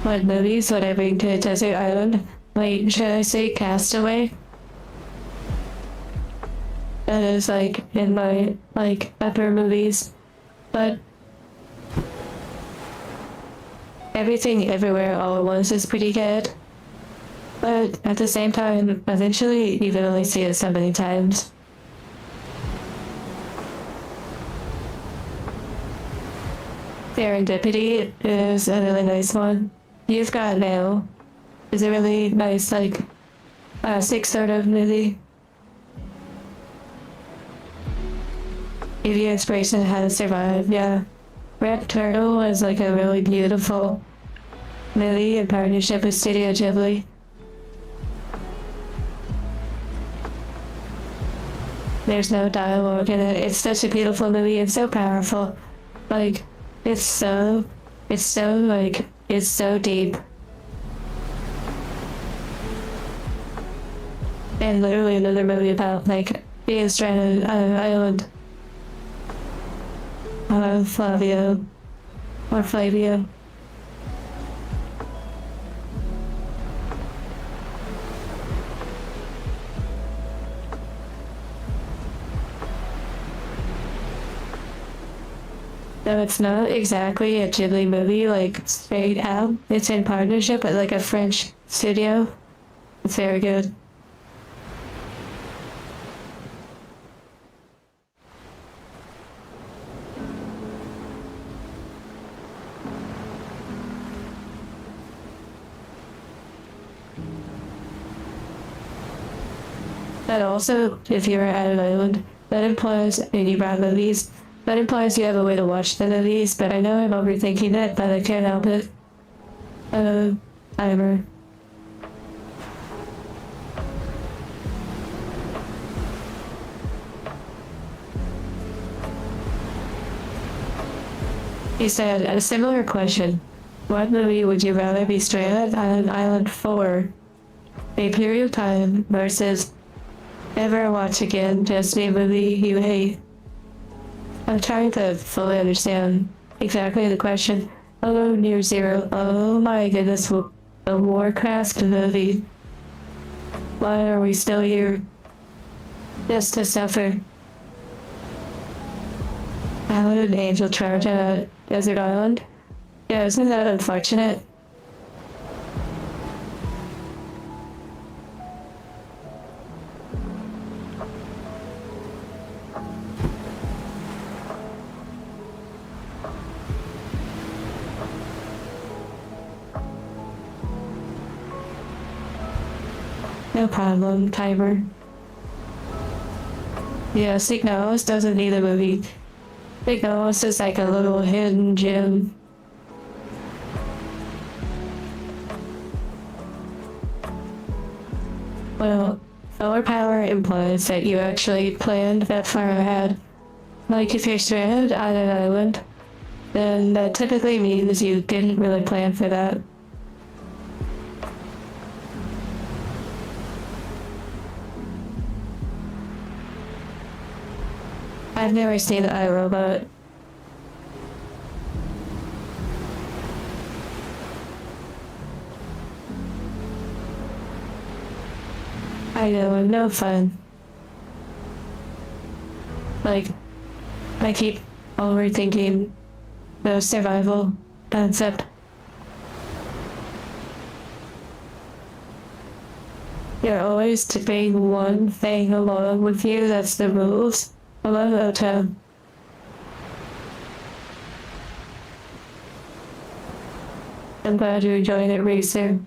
What movies would I bring to a desert island? Like, should I say Castaway? That is like in my like upper movies, but Everything Everywhere All at Once is pretty good. But at the same time, eventually you can only see it so many times. Serendipity is a really nice one. You've Got Mail is a really nice, like, classic sort of movie. Give you inspiration how to survive, yeah. Red Turtle is like a really beautiful movie in partnership with Studio Ghibli. There's no dialogue in it. It's such a beautiful movie and so powerful. Like, it's so deep. And literally another movie about, like, being stranded on an island. Flavio. Or Flavio. No, it's not exactly a Ghibli movie, like, straight out. It's in partnership with, like, a French studio. It's very good. But also, if you're at an island, that implies, and you brought movies, that implies you have a way to watch the movies, but I know I'm overthinking it, but I can't help it. Timer. He said, a similar question. What movie would you rather be stranded on an island for? A period of time versus never watch again, just a movie you hate. I'm trying to fully understand exactly the question. Hello, Near Zero. Oh my goodness, the Warcraft movie. Why are we still here? Just to suffer. How would an angel charge on a desert island? Yeah, isn't that unfortunate? No problem, timer. Yeah, Signalis doesn't need a movie. Signalis is like a little hidden gem. Well, Overpower implies that you actually planned that far ahead. Like if you're stranded on an island, then that typically means you didn't really plan for that. I've never seen iRobot. I know, no fun. Like, I keep overthinking the survival concept. You're always taking one thing along with you, that's the rules. Hello, Otto. I'm glad you enjoyed it, Racer.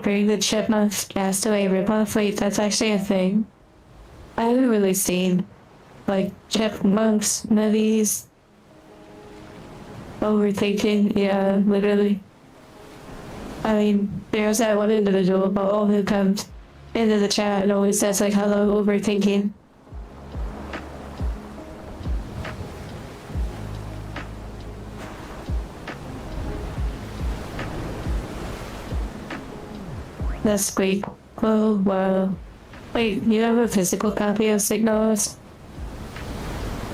Bring the Chipmunks Castaway ripoff. Wait, that's actually a thing. I haven't really seen, like, Chipmunks movies. Overthinking, yeah, literally. I mean, there's that one individual who comes into the chat and always says, like, hello, overthinking. That's squeak. Oh, wow. Wait, you have a physical copy of Signals?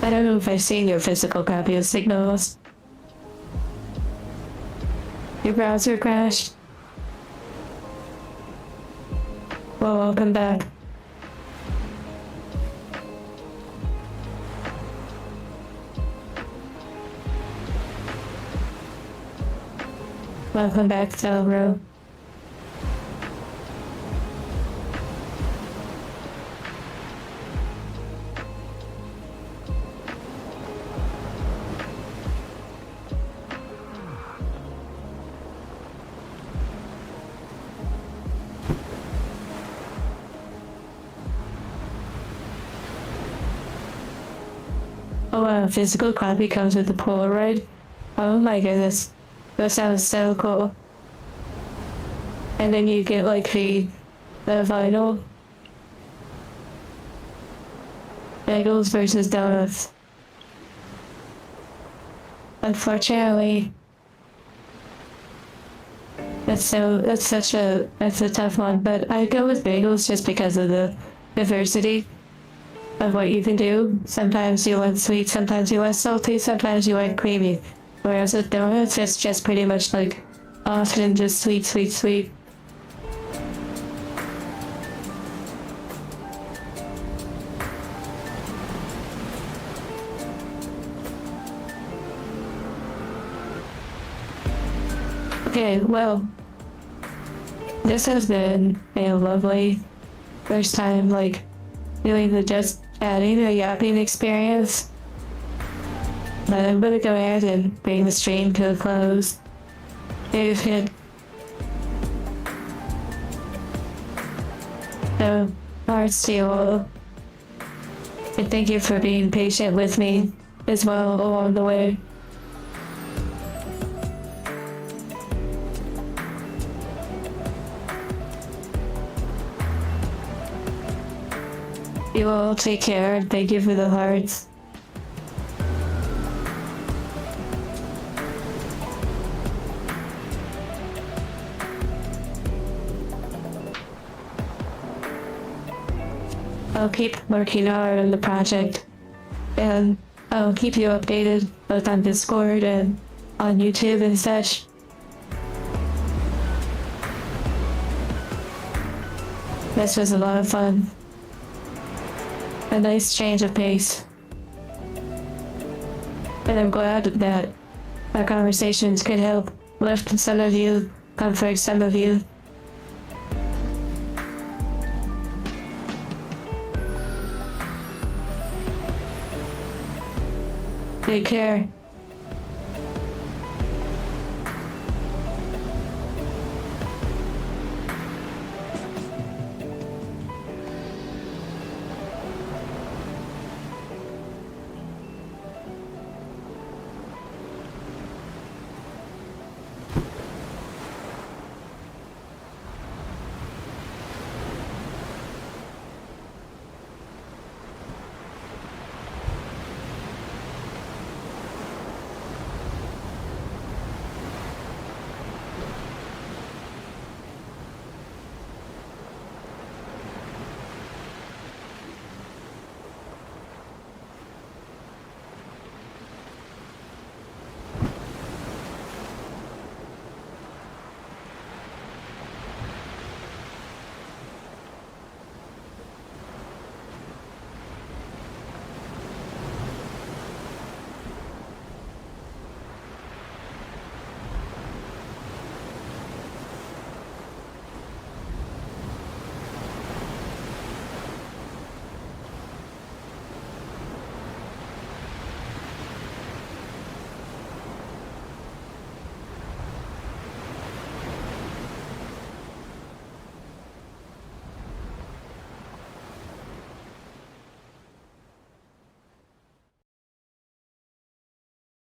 I don't know if I've seen your physical copy of Signals. Your browser crashed? Well, welcome back. Welcome back, Delro. Oh, a physical copy comes with the Polaroid. Oh my goodness. That sounds so cool. And then you get like the vinyl. Bagels versus donuts. Unfortunately, that's a tough one, but I go with bagels just because of the diversity of what you can do. Sometimes you want sweet, sometimes you want salty, sometimes you want creamy. Whereas with donuts, it's just pretty much like often just sweet, sweet, sweet. Okay, well, this has been a lovely first time, like, doing the just adding a yapping experience. But I'm gonna go ahead and bring the stream to a close. So, hearts to you all. And thank you for being patient with me as well along the way. You all take care and thank you for the hearts. I'll keep working hard on the project, and I'll keep you updated both on Discord and on YouTube and such. This was a lot of fun. A nice change of pace. And I'm glad that our conversations could help lift some of you, comfort some of you. Take care.